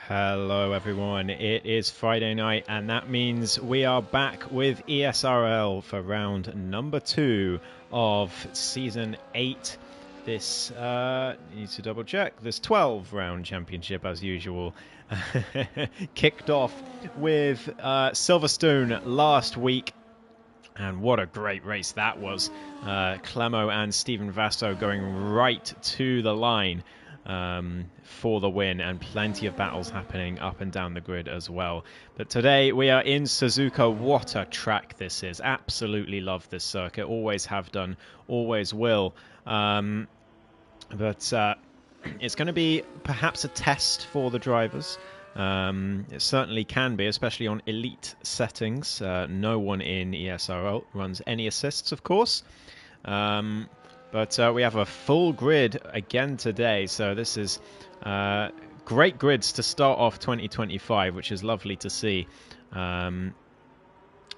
Hello everyone, it is Friday night and that means we are back with ESRL for round number 2 of Season 8. This, needs to double check, this 12 round championship as usual. Kicked off with Silverstone last week. And what a great race that was. Clemo and Stephen Vasso going right to the line for the win, and plenty of battles happening up and down the grid as well. But today we are in Suzuka. What a track this is. Absolutely love this circuit. Always have done, always will. But it's going to be perhaps a test for the drivers. It certainly can be, especially on elite settings. No one in ESRL runs any assists, of course. But we have a full grid again today, so this is great grids to start off 2025, which is lovely to see. But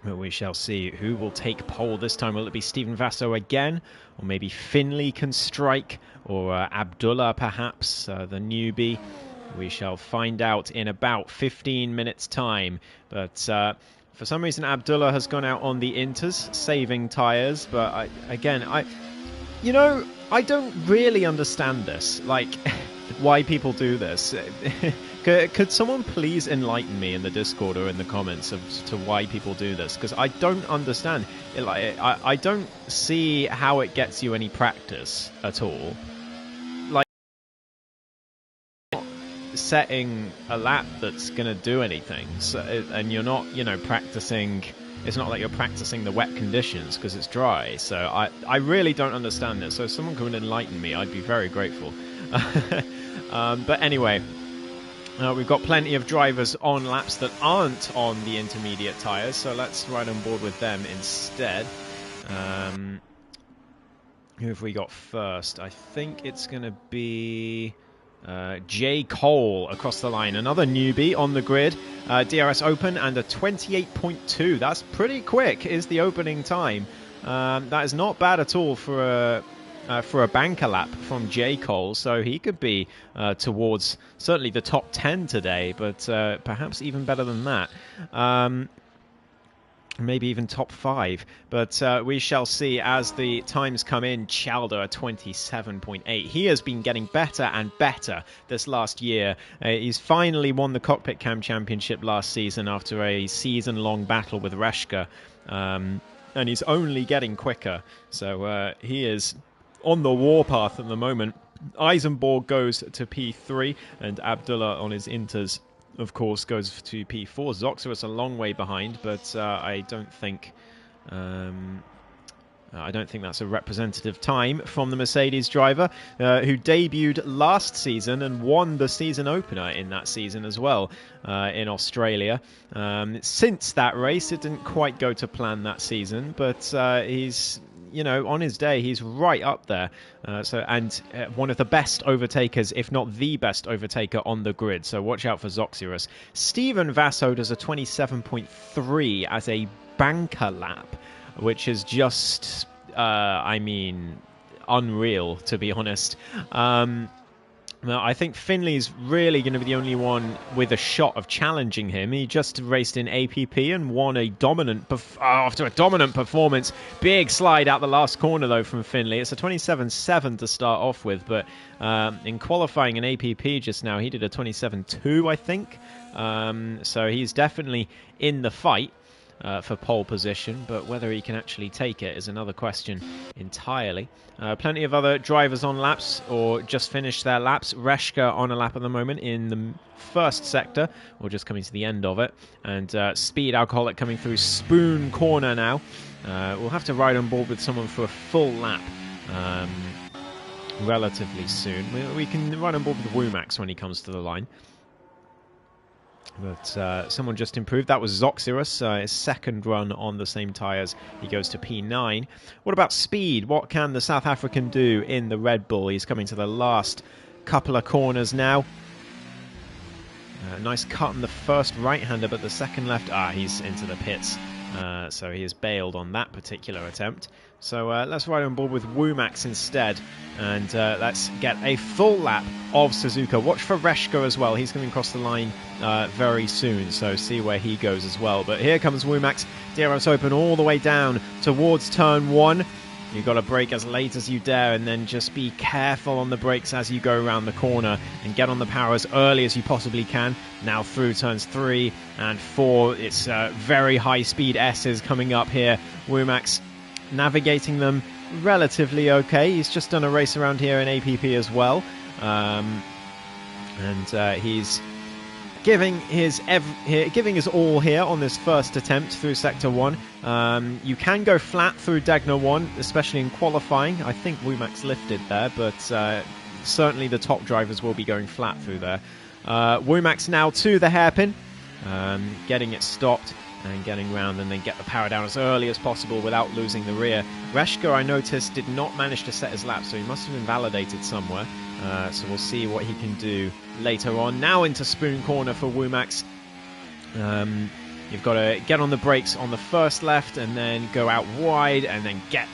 we shall see who will take pole this time. Will it be Stephen Vasso again? Or maybe Finley can strike? Or Abdullah, perhaps, the newbie? We shall find out in about 15 minutes' time. But for some reason, Abdullah has gone out on the Inters, saving tyres. But I don't really understand this. Like, why people do this. Could someone please enlighten me in the Discord or in the comments as to why people do this? Because I don't understand. I don't see how it gets you any practice at all. Like, setting a lap that's going to do anything. So, and you're not, practicing. It's not like you're practicing the wet conditions because it's dry. So I really don't understand this. So if someone could enlighten me, I'd be very grateful. But anyway, we've got plenty of drivers on laps that aren't on the intermediate tyres. So let's ride on board with them instead. Who have we got first? I think it's going to be J. Cole across the line. Another newbie on the grid. DRS open and a 28.2. That's pretty quick is the opening time. That is not bad at all for a banker lap from J. Cole. So he could be towards certainly the top 10 today, but perhaps even better than that. Maybe even top 5, but we shall see as the times come in. Chalder, a 27.8. He has been getting better and better this last year. He's finally won the Cockpit Cam Championship last season after a season-long battle with Reshka, and he's only getting quicker. So he is on the warpath at the moment. Eisenborg goes to P3, and Abdullah on his Inters, of course, goes to P4. Zoxerus a long way behind, but I don't think that's a representative time from the Mercedes driver who debuted last season and won the season opener in that season as well in Australia. Since that race, it didn't quite go to plan that season, but he's on his day, he's right up there. One of the best overtakers, if not the best overtaker on the grid. So watch out for Zoxerus. Stephen Vasso does a 27.3 as a banker lap, which is just, unreal, to be honest. Now, I think Finley's really going to be the only one with a shot of challenging him. He just raced in APP and won after a dominant performance. Big slide out the last corner, though, from Finley. It's a 27.7 to start off with, but in qualifying in APP just now, he did a 27.2, I think. So he's definitely in the fight for pole position, but whether he can actually take it is another question entirely. Plenty of other drivers on laps or just finished their laps. Reshka on a lap at the moment in the first sector, or just coming to the end of it, and Speed Alcoholic coming through Spoon Corner now. We'll have to ride on board with someone for a full lap relatively soon. We can ride on board with Woomax when he comes to the line. But someone just improved. That was Zoxerus, his second run on the same tyres. He goes to P9. What about speed? What can the South African do in the Red Bull? He's coming to the last couple of corners now. Nice cut on the first right-hander, but the second left... he's into the pits So he has bailed on that particular attempt. So let's ride on board with Wumax instead, and let's get a full lap of Suzuka. Watch for Reshka as well. He's coming across the line very soon, so see where he goes as well. But here comes Wumax. DRS open all the way down towards turn 1. You've got to brake as late as you dare, and then just be careful on the brakes as you go around the corner and get on the power as early as you possibly can. Now through turns 3 and 4, it's very high speed S's coming up here. Wumax navigating them relatively okay. He's just done a race around here in APP as well, and he's giving his all here on this first attempt through Sector 1. You can go flat through Degner 1, especially in qualifying. I think Wumax lifted there, but certainly the top drivers will be going flat through there. Wumax now to the hairpin, getting it stopped and getting round, and then get the power down as early as possible without losing the rear. Reshka, I noticed, did not manage to set his lap, so he must have invalidated somewhere. So we'll see what he can do later on. Now into Spoon Corner for Wumax. You've got to get on the brakes on the first left and then go out wide and then get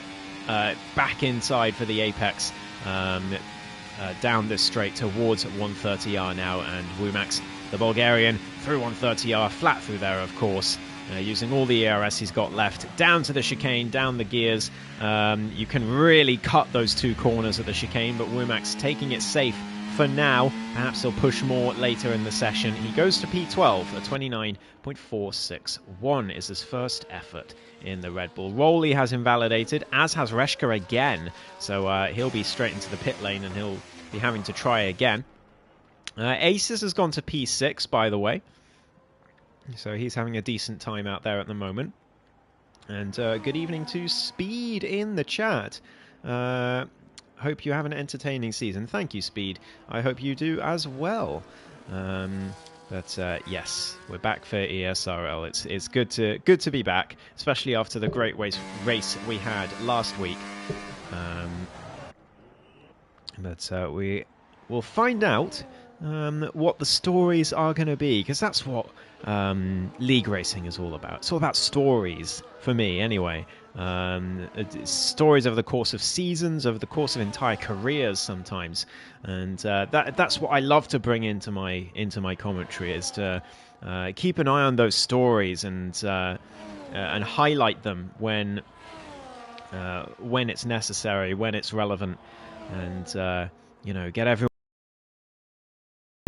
back inside for the apex. Down this straight towards 130R now, and Wumax, the Bulgarian, through 130R, flat through there, of course. Using all the ERS he's got left, down to the chicane, down the gears. You can really cut those two corners of the chicane, but Wumax taking it safe for now. Perhaps he'll push more later in the session. He goes to P12 at 29.461 is his first effort in the Red Bull. Rowley has invalidated, as has Reshka again, so he'll be straight into the pit lane and he'll be having to try again. Aces has gone to P6, by the way. So he's having a decent time out there at the moment. And good evening to Speed in the chat. Hope you have an entertaining season. Thank you, Speed. I hope you do as well. But yes, we're back for ESRL. It's good to be back, especially after the great race we had last week. But we will find out what the stories are going to be, because that's what league racing is all about. It's all about stories, for me anyway. Stories over the course of seasons, over the course of entire careers sometimes, and that's what I love to bring into my commentary, is to keep an eye on those stories and highlight them when it's necessary, when it's relevant, and get everyone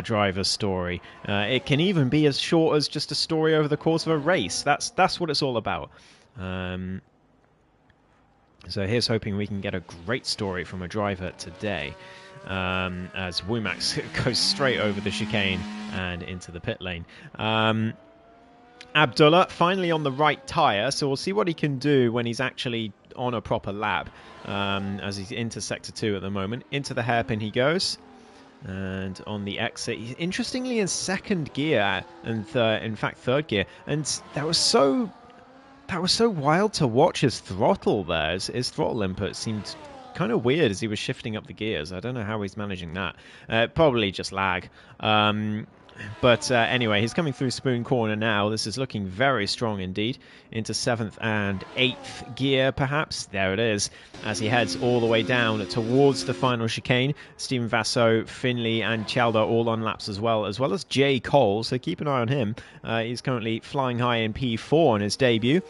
driver's story. It can even be as short as just a story over the course of a race. That's what it's all about. So here's hoping we can get a great story from a driver today, as Wumax goes straight over the chicane and into the pit lane. Abdullah finally on the right tyre, so we'll see what he can do when he's actually on a proper lap, as he's into Sector 2 at the moment. Into the hairpin he goes. And on the exit, he's interestingly in second gear, and in fact third gear. And that was so wild to watch his throttle there. His throttle input seemed kind of weird as he was shifting up the gears. I don't know how he's managing that. Probably just lag. But anyway, he's coming through Spoon Corner now. This is looking very strong indeed. Into 7th and 8th gear, perhaps. There it is, as he heads all the way down towards the final chicane. Stephen Vasso, Finley, and Chalda all on laps as well as Jay Cole, so keep an eye on him. He's currently flying high in P4 on his debut.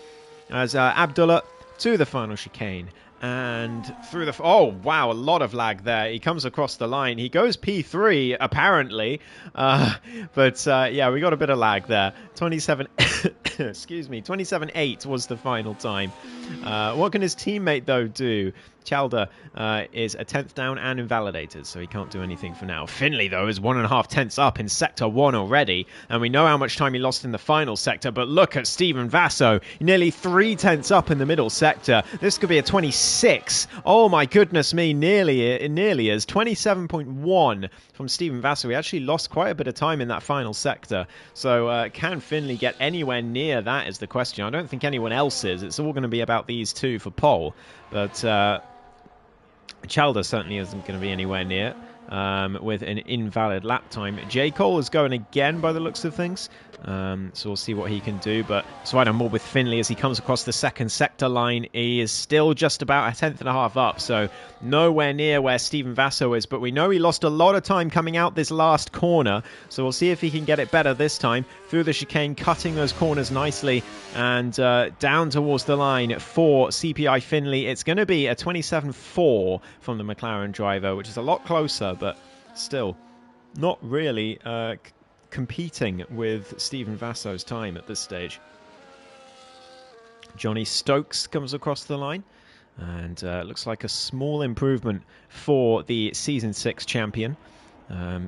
As Abdullah to the final chicane. And through the... Oh, wow, a lot of lag there. He comes across the line. He goes P3, apparently. But, yeah, we got a bit of lag there. 27... excuse me. 27.8 was the final time. What can his teammate, though, do? Chalda is a 10th down and invalidated, so he can't do anything for now. Finley, though, is 1.5 tenths up in Sector 1 already, and we know how much time he lost in the final sector, but look at Stephen Vasso, nearly 3 tenths up in the middle sector. This could be a 26. Oh, my goodness me, nearly is. 27.1 from Stephen Vasso. He actually lost quite a bit of time in that final sector, so can Finley get anywhere near that is the question. I don't think anyone else is. It's all going to be about these two for pole, but... Chalda certainly isn't going to be anywhere near. with an invalid lap time. J. Cole is going again by the looks of things, so we'll see what he can do. But it's right on board with Finley as he comes across the second sector line. He is still just about a tenth and a half up, so nowhere near where Steven Vasso is. But we know he lost a lot of time coming out this last corner, so we'll see if he can get it better this time through the chicane, cutting those corners nicely and down towards the line for CPI Finley. It's going to be a 27.4 from the McLaren driver, which is a lot closer, but still not really competing with Steven Vasso's time at this stage. Johnny Stokes comes across the line, and looks like a small improvement for the Season 6 champion.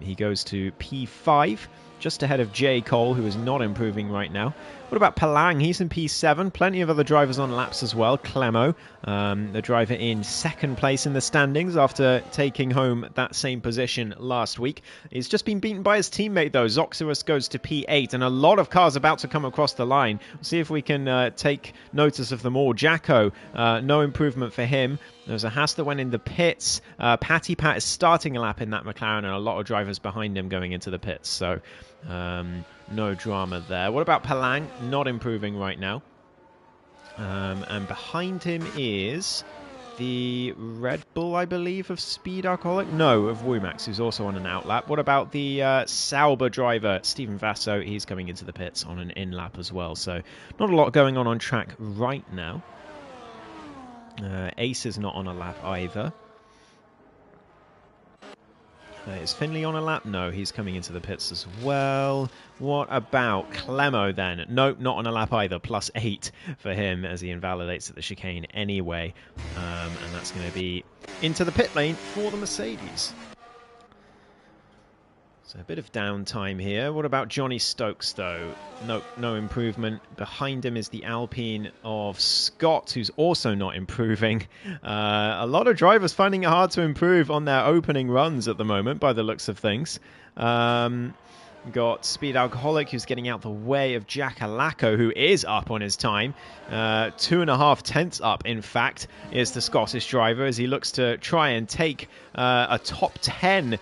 He goes to P5, just ahead of J. Cole, who is not improving right now. What about Palang? He's in P7. Plenty of other drivers on laps as well. Clemo, the driver in second place in the standings after taking home that same position last week. He's just been beaten by his teammate, though. Zoxerus goes to P8, and a lot of cars about to come across the line. We'll see if we can take notice of them all. Jacko, no improvement for him. There's a Haas that went in the pits. Patty Pat is starting a lap in that McLaren, and a lot of drivers behind him going into the pits. So no drama there. What about Palang? Not improving right now. And behind him is the Red Bull, I believe, of Speed Alcoholic? No, of Wumax, who's also on an outlap. What about the Sauber driver, Steven Vasso? He's coming into the pits on an in-lap as well. So not a lot going on track right now. Ace is not on a lap either. Is Finley on a lap? No, he's coming into the pits as well. What about Clemo then? Nope, not on a lap either. +8 for him as he invalidates at the chicane anyway. And that's going to be into the pit lane for the Mercedes. So a bit of downtime here. What about Johnny Stokes, though? Nope, no improvement. Behind him is the Alpine of Scott, who's also not improving. A lot of drivers finding it hard to improve on their opening runs at the moment, by the looks of things. Got Speed Alcoholic, who's getting out the way of Jack Alaco, who is up on his time. 2.5 tenths up, in fact, is the Scottish driver as he looks to try and take a top 10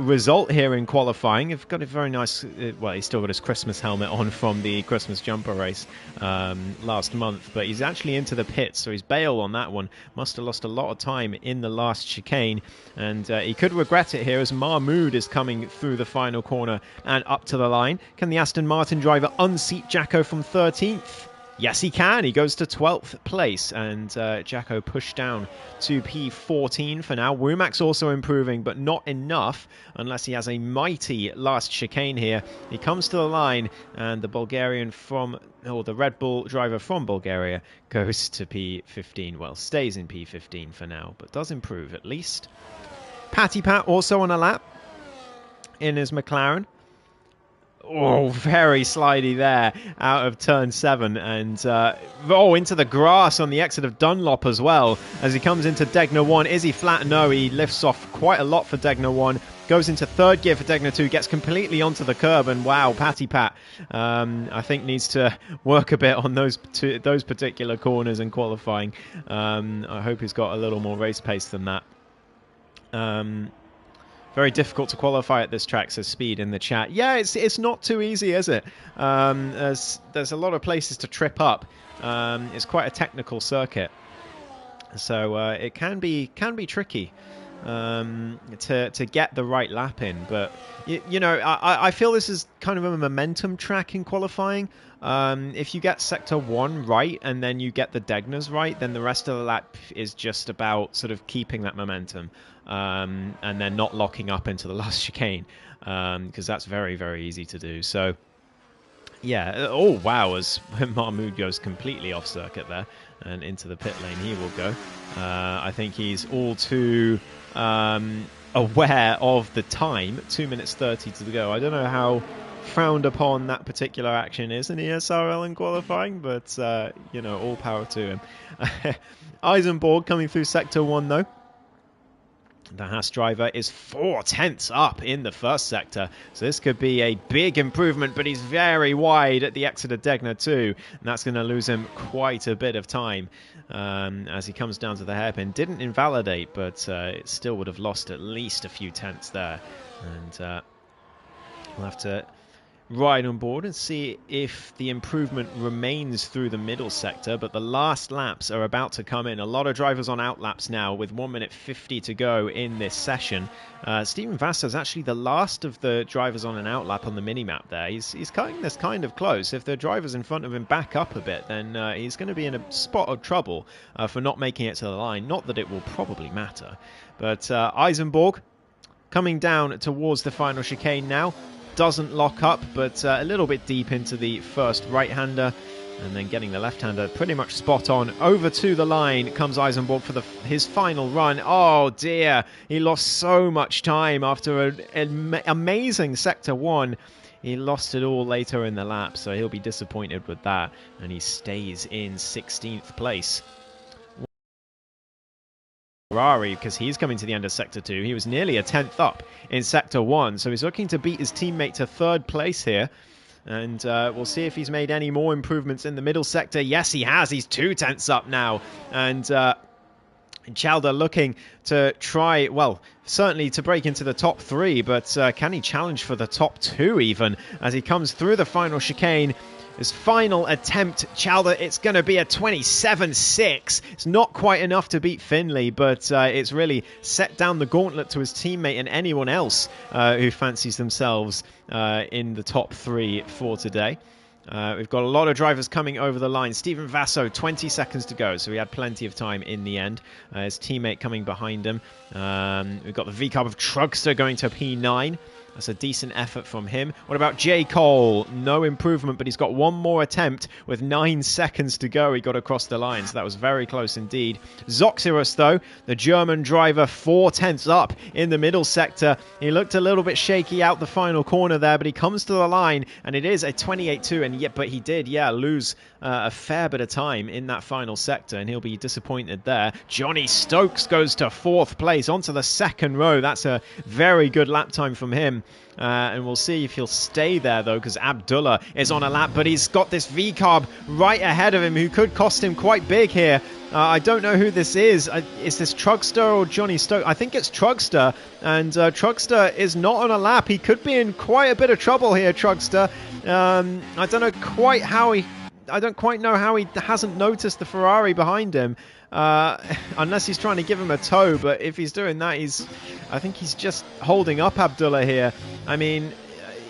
result here in qualifying. He's got a very nice, well, he's still got his Christmas helmet on from the Christmas jumper race last month, but he's actually into the pits, so he's bailed on that one. Must have lost a lot of time in the last chicane, and he could regret it here as Mahmoud is coming through the final corner and up to the line. Can the Aston Martin driver unseat Jacko from 13th? Yes, he can. He goes to 12th place, and Jacko pushed down to P14 for now. Wumax also improving, but not enough unless he has a mighty last chicane here. He comes to the line, and the Bulgarian from, or the Red Bull driver from Bulgaria goes to P15. Well, stays in P15 for now, but does improve at least. Patty Pat also on a lap in his McLaren. Oh, very slidey there out of turn 7 and into the grass on the exit of Dunlop as well as he comes into Degner 1. Is he flat? No, he lifts off quite a lot for Degner 1, goes into third gear for Degner 2, gets completely onto the curb, and wow, Patty Pat I think needs to work a bit on those particular corners in qualifying. I hope he's got a little more race pace than that. Very difficult to qualify at this track, says Speed in the chat. Yeah, it's not too easy, is it? There's a lot of places to trip up. It's quite a technical circuit, so it can be tricky to get the right lap in. But you know, I feel this is kind of a momentum track in qualifying. If you get sector 1 right and then you get the Degners right, then the rest of the lap is just about sort of keeping that momentum and then not locking up into the last chicane, because that's very, very easy to do. So yeah, oh wow, as Mahmoud goes completely off circuit there and into the pit lane he will go. I think he's all too aware of the time. 2 minutes 30 to go. I don't know how frowned upon that particular action is in ESRL in qualifying, but you know, all power to him. Eisenborg coming through sector 1 though. The Haas driver is 4 tenths up in the first sector, so this could be a big improvement, but he's very wide at the exit of Degner too, and that's going to lose him quite a bit of time as he comes down to the hairpin. Didn't invalidate, but it still would have lost at least a few tenths there, and we'll have to ride on board and see if the improvement remains through the middle sector. But the last laps are about to come in. A lot of drivers on out laps now with 1 minute 50 to go in this session. Steven Vasseur is actually the last of the drivers on an out lap on the mini-map there. He's cutting this kind of close. If the drivers in front of him back up a bit, then he's going to be in a spot of trouble for not making it to the line. Not that it will probably matter. But Eisenborg coming down towards the final chicane now. Doesn't lock up, but a little bit deep into the first right-hander, and then getting the left-hander pretty much spot on. Over to the line comes Eisenborg for his final run. Oh dear, he lost so much time after an amazing Sector 1. He lost it all later in the lap, so he'll be disappointed with that, and he stays in 16th place. Ferrari, because he's coming to the end of Sector 2. He was nearly a 10th up in Sector 1, so he's looking to beat his teammate to 3rd place here. And we'll see if he's made any more improvements in the middle sector. Yes, he has. He's 2 tenths up now. And Chalder looking to try, well, certainly to break into the top 3, but can he challenge for the top 2 even as he comes through the final chicane? His final attempt, Chalder, it's going to be a 27.6. It's not quite enough to beat Finley, but it's really set down the gauntlet to his teammate and anyone else who fancies themselves in the top 3 for today. We've got a lot of drivers coming over the line. Steven Vasseur, 20 seconds to go, so he had plenty of time in the end. His teammate coming behind him. We've got the V-Carb of Trugster going to P9. That's a decent effort from him. What about J. Cole? No improvement, but he's got one more attempt with 9 seconds to go. He got across the line, so that was very close indeed. Zoxirus, though, the German driver, 4 tenths up in the middle sector. He looked a little bit shaky out the final corner there, but he comes to the line, and it is a 28.2, and yet, but he did, lose a fair bit of time in that final sector, and he'll be disappointed there. Johnny Stokes goes to 4th place onto the 2nd row. That's a very good lap time from him. And we'll see if he'll stay there, though, because Abdullah is on a lap, but he's got this V-Carb right ahead of him who could cost him quite big here. I don't know who this is. Is this Trugster or Johnny Stokes? I think it's Trugster, and Trugster is not on a lap. He could be in quite a bit of trouble here, Trugster. I don't quite know how he hasn't noticed the Ferrari behind him. Unless he's trying to give him a tow, but if he's doing that, I think he's just holding up Abdullah here. I mean,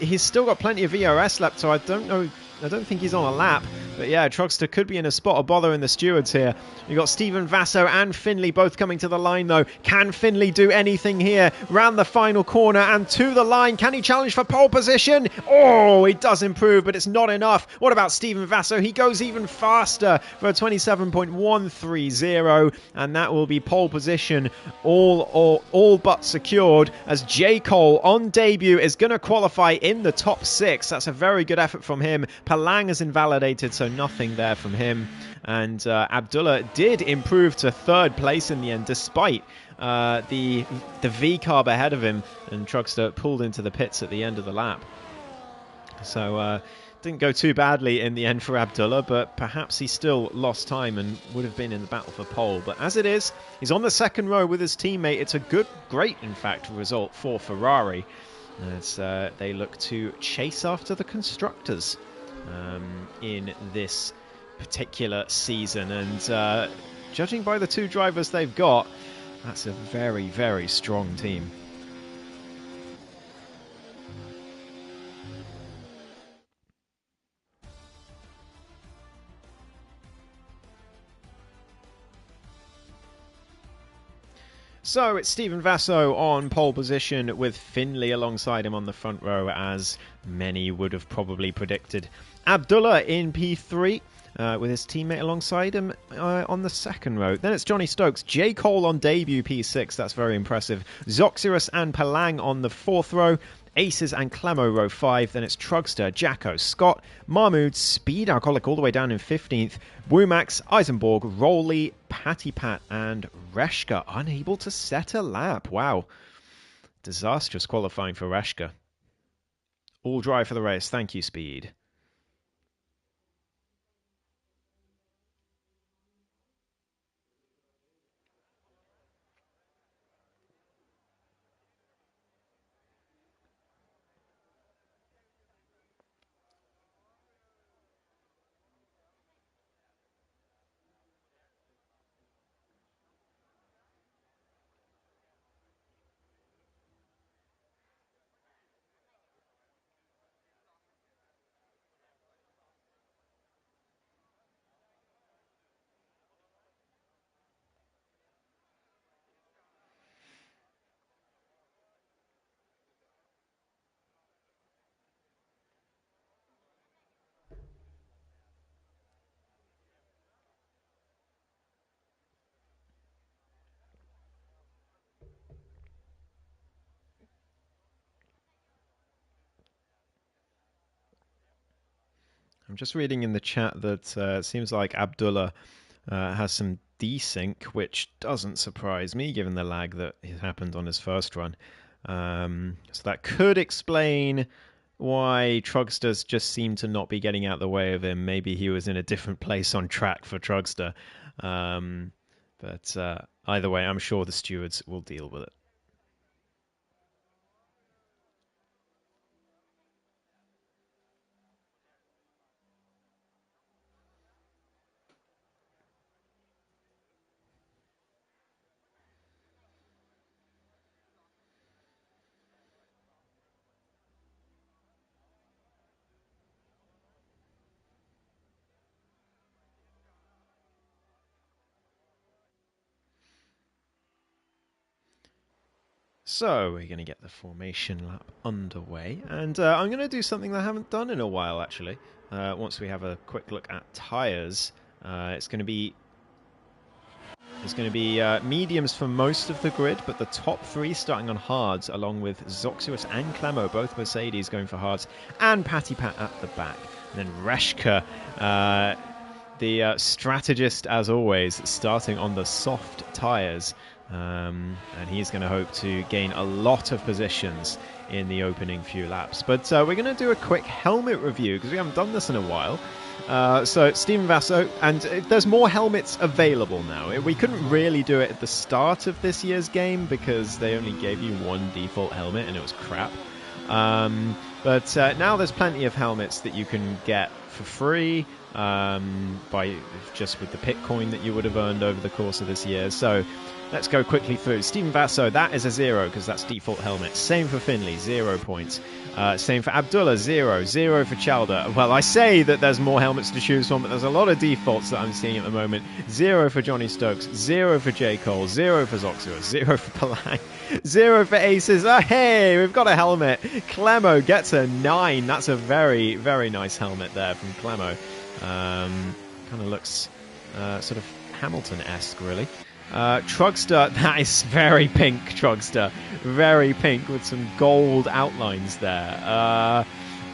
he's still got plenty of ERS left, so I don't think he's on a lap. But yeah, Trugster could be in a spot of bother in the stewards here. You've got Steven Vasseur and Finley both coming to the line, though. Can Finley do anything here? Round the final corner and to the line. Can he challenge for pole position? Oh, he does improve, but it's not enough. What about Steven Vasseur? He goes even faster for a 27.130, and that will be pole position all but secured, as J. Cole on debut is going to qualify in the top 6. That's a very good effort from him. Palang is invalidated, so nothing there from him. And Abdullah did improve to 3rd place in the end, despite the V-Carb ahead of him, and Trugster pulled into the pits at the end of the lap. So didn't go too badly in the end for Abdullah, but perhaps he still lost time and would have been in the battle for pole. But as it is, he's on the 2nd row with his teammate. It's a great, in fact, result for Ferrari, as they look to chase after the constructors in this particular season. And judging by the 2 drivers they've got, that's a very, very strong team. So it's Steven Vasseur on pole position with Finley alongside him on the front row, as many would have probably predicted. Abdullah in P3 with his teammate alongside him on the 2nd row. Then it's Johnny Stokes. J. Cole on debut P6. That's very impressive. Zoxirus and Palang on the 4th row. Aces and Clemo row 5. Then it's Trugster, Jacko, Scott, Mahmood, Speed Alcoholic all the way down in 15th. Wumax, Eisenborg, Rowley, Patty Pat and Reshka unable to set a lap. Wow. Disastrous qualifying for Reshka. All dry for the race. Thank you, Speed. I'm just reading in the chat that it seems like Abdullah has some desync, which doesn't surprise me given the lag that happened on his first run. So that could explain why Trugsters just seemed to not be getting out the way of him. Maybe he was in a different place on track for Trugster. But either way, I'm sure the stewards will deal with it. So we're going to get the formation lap underway, and I'm going to do something that I haven't done in a while, actually. Once we have a quick look at tyres, it's going to be mediums for most of the grid, but the top three starting on hards, along with Zoxius and Clemo, both Mercedes going for hards, and Patty Pat at the back. And then Reshka, the strategist as always, starting on the soft tyres. And he's going to hope to gain a lot of positions in the opening few laps. But we're going to do a quick helmet review because we haven't done this in a while. So Stephen Vasso, and there's more helmets available now. We couldn't really do it at the start of this year's game because they only gave you one default helmet and it was crap. But now there's plenty of helmets that you can get for free by just with the Pitcoin that you would have earned over the course of this year. So let's go quickly through. Stephen Vasso, that is a 0 because that's default helmet. Same for Finley, 0 points. Same for Abdullah, 0. 0 for Chalder. Well, I say that there's more helmets to choose from, but there's a lot of defaults that I'm seeing at the moment. 0 for Johnny Stokes, 0 for J. Cole, 0 for Zoxua, 0 for Palang, 0 for Aces. Oh, hey, we've got a helmet. Clemo gets a 9. That's a very, very nice helmet there from Clemo. Kind of looks sort of Hamilton-esque, really. Trugster, that is very pink, Trugster. Very pink with some gold outlines there.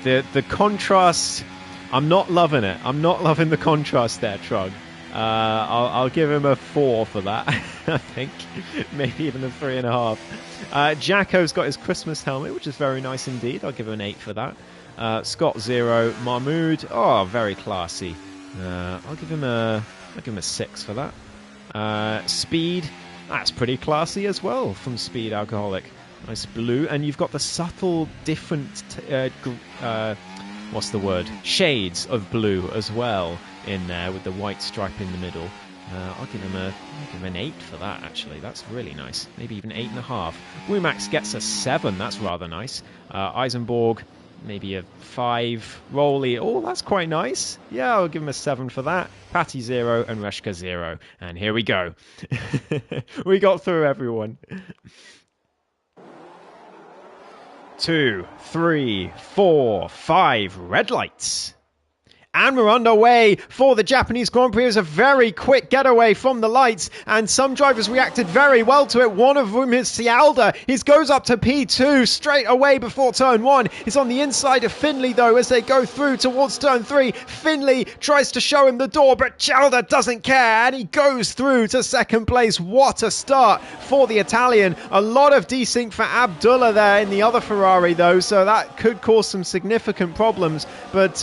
The contrast, I'm not loving it. I'm not loving the contrast there, Trug. I'll give him a 4 for that, I think. Maybe even a 3.5. Jacko's got his Christmas helmet, which is very nice indeed. I'll give him an 8 for that. Scott, 0. Mahmood, oh, very classy. I'll give him a 6 for that. Speed, that's pretty classy as well from Speed Alcoholic. Nice blue, and you've got the subtle different what's the word, shades of blue as well in there with the white stripe in the middle. I'll give him an 8 for that, actually. That's really nice. Maybe even 8.5. Wumax gets a 7. That's rather nice. Eisenborg, maybe a 5. Rolly, oh, that's quite nice. Yeah, I'll give him a 7 for that. Patty, 0, and Reshka, 0. And here we go. We got through everyone. 2, 3, 4, 5 red lights. And we're underway for the Japanese Grand Prix. It was a very quick getaway from the lights, and some drivers reacted very well to it. One of them is Cialda. He goes up to P2 straight away before turn 1. He's on the inside of Finley, though, as they go through towards turn 3. Finley tries to show him the door, but Cialda doesn't care, and he goes through to second place. What a start for the Italian. A lot of desync for Abdullah there in the other Ferrari, though, so that could cause some significant problems. But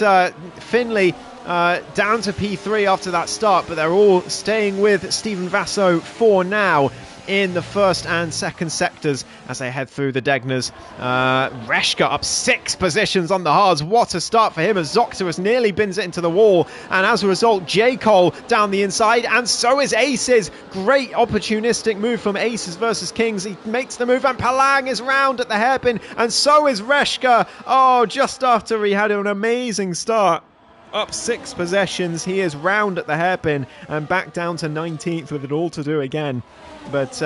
Finley down to P3 after that start, but they're all staying with Stephen Vasso for now in the first and second sectors as they head through the Degners. Reshka up 6 positions on the hards. What a start for him as Zoctorus nearly bins it into the wall, and as a result J. Cole down the inside, and so is Aces. Great opportunistic move from Aces versus Kings. He makes the move and Palang is round at the hairpin, and so is Reshka. Oh, just after he had an amazing start. Up 6 possessions, he is round at the hairpin and back down to 19th with it all to do again. But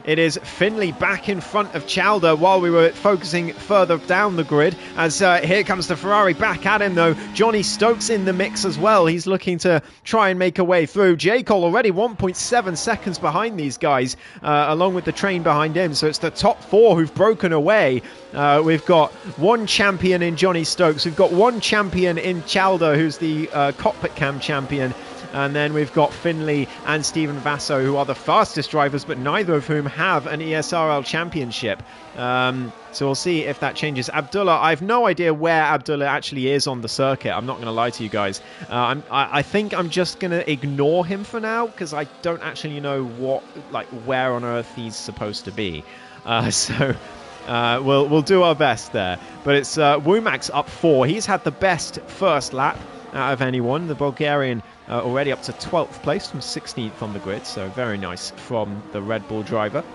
it is Finley back in front of Cialda while we were focusing further down the grid, as here comes the Ferrari back at him, though. Johnny Stokes in the mix as well. He's looking to try and make a way through. J. Cole already 1.7 seconds behind these guys, along with the train behind him. So it's the top 4 who've broken away. We've got one champion in Johnny Stokes. We've got one champion in Cialda, who's the cockpit cam champion. And then we've got Finley and Stephen Vasso, who are the fastest drivers, but neither of whom have an ESRL championship. So we'll see if that changes. Abdullah, I have no idea where Abdullah actually is on the circuit. I'm not going to lie to you guys. I think I'm just going to ignore him for now, because I don't actually know where on earth he's supposed to be. We'll do our best there. But it's Womack's up 4. He's had the best first lap out of anyone. The Bulgarian already up to 12th place from 16th on the grid, so very nice from the Red Bull driver.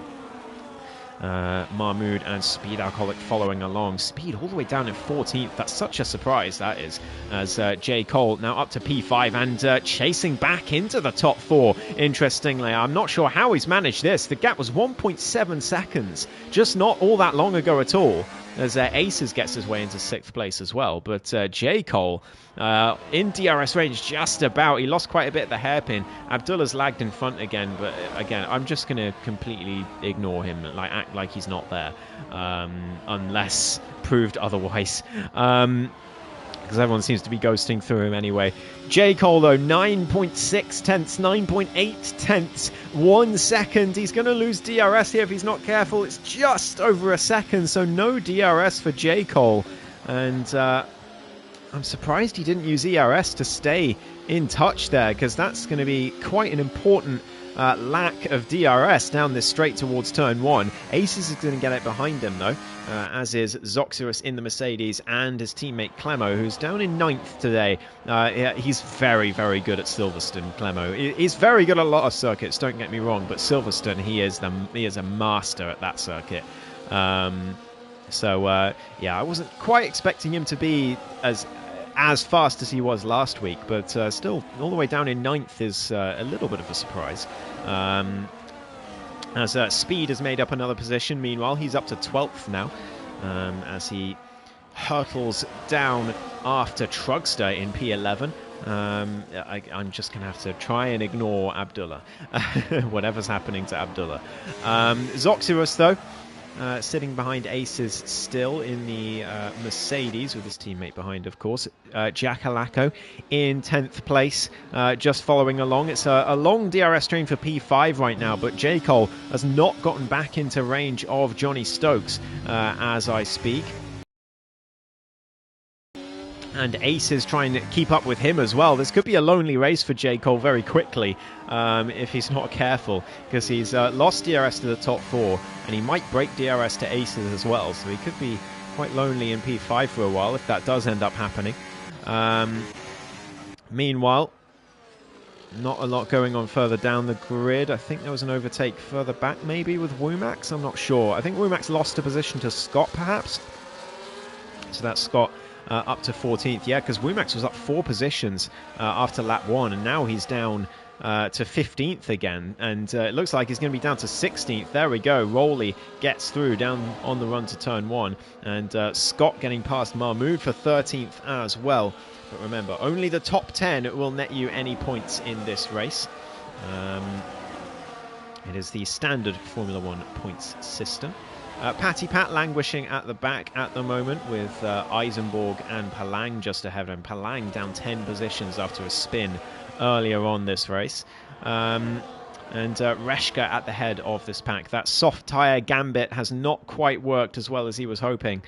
Mahmoud and Speed Alcoholic following along. Speed all the way down in 14th. That's such a surprise, that is, as J. Cole now up to P5 and chasing back into the top 4. Interestingly, I'm not sure how he's managed this. The gap was 1.7 seconds just not all that long ago at all, as Aces gets his way into 6th place as well. But J. Cole in DRS range just about. He lost quite a bit at the hairpin. Abdullah's lagged in front again, but again, I'm just going to completely ignore him, act like he's not there, unless proved otherwise. Because everyone seems to be ghosting through him anyway. J. Cole, though, 9.6 tenths, 9.8 tenths, 1 second. He's going to lose DRS here if he's not careful. It's just over a second, so no DRS for J. Cole. And I'm surprised he didn't use ERS to stay in touch there, because that's going to be quite an important lack of DRS down this straight towards turn 1. Aces is going to get it behind him, though, as is Zoctorus in the Mercedes and his teammate Clemo, who's down in 9th today. He's very, very good at Silverstone, Clemo. He's very good at a lot of circuits, don't get me wrong, but Silverstone, he is a master at that circuit. Yeah, I wasn't quite expecting him to be as fast as he was last week, but still, all the way down in 9th is a little bit of a surprise. As Speed has made up another position, meanwhile, he's up to 12th now, as he hurtles down after Trugster in P11. I'm just going to have to try and ignore Abdullah, whatever's happening to Abdullah. Zoctorus, though, sitting behind Aces still in the Mercedes, with his teammate behind, of course. Jack Halako in 10th place, just following along. It's a long DRS train for P5 right now, but J. Cole has not gotten back into range of Johnny Stokes as I speak. And Ace is trying to keep up with him as well. This could be a lonely race for J. Cole very quickly if he's not careful, because he's lost DRS to the top 4, and he might break DRS to Aces as well, so he could be quite lonely in P5 for a while if that does end up happening. Meanwhile, not a lot going on further down the grid. I think there was an overtake further back maybe with Womax. I'm not sure. I think Womax lost a position to Scott perhaps. So that's Scott up to 14th. Yeah, because Womax was up 4 positions after lap 1, and now he's down to 15th again, and it looks like he's going to be down to 16th. There we go. Rowley gets through down on the run to turn 1, and Scott getting past Mahmood for 13th as well. But remember, only the top 10 will net you any points in this race. It is the standard Formula 1 points system. Patty Pat languishing at the back at the moment, with Eisenborg and Palang just ahead of him. Palang down 10 positions after a spin earlier on this race. And Reshka at the head of this pack. That soft tyre gambit has not quite worked as well as he was hoping,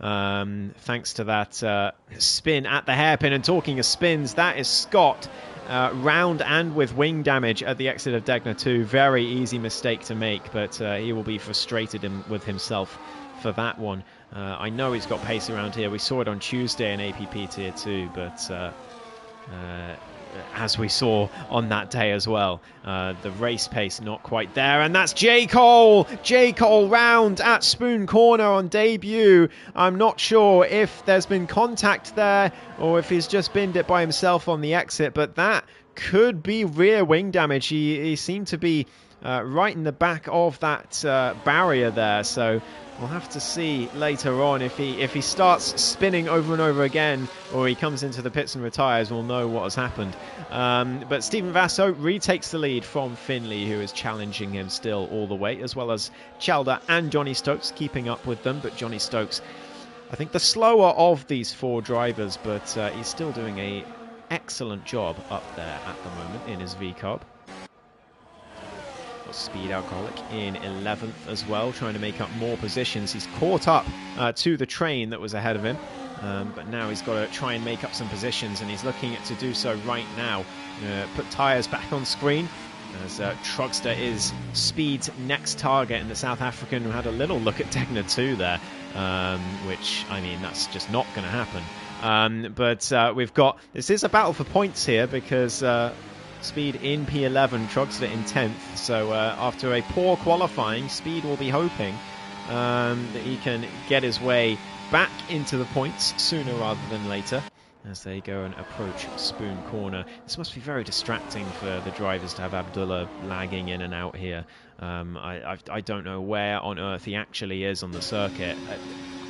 thanks to that spin at the hairpin. And talking of spins, that is Scott, round and with wing damage at the exit of Degner 2. Very easy mistake to make, but he will be frustrated with himself for that one. I know he's got pace around here. We saw it on Tuesday in APP Tier 2, but as we saw on that day as well, the race pace not quite there. And that's J. Cole! J. Cole round at Spoon Corner on debut. I'm not sure if there's been contact there or if he's just binned it by himself on the exit, but that could be rear wing damage. He seemed to be right in the back of that barrier there, so we'll have to see later on if he starts spinning over and over again, or he comes into the pits and retires. We'll know what has happened. But Stephen Vasso retakes the lead from Finley, who is challenging him still all the way, as well as Chalder and Johnny Stokes keeping up with them. But Johnny Stokes, I think the slower of these 4 drivers, but he's still doing an excellent job up there at the moment in his V-Carb. Speed Alcoholic in 11th as well, trying to make up more positions. He's caught up to the train that was ahead of him, but now he's got to try and make up some positions, and he's looking to do so right now. Put tyres back on screen, as Trugster is Speed's next target, and the South African who had a little look at Degner 2 there, which, I mean, that's just not going to happen. But we've got, this is a battle for points here, because Speed in P11, Trugster in 10th. So after a poor qualifying, Speed will be hoping that he can get his way back into the points sooner rather than later, as they go and approach Spoon Corner. This must be very distracting for the drivers to have Abdullah lagging in and out here. I don't know where on earth he actually is on the circuit.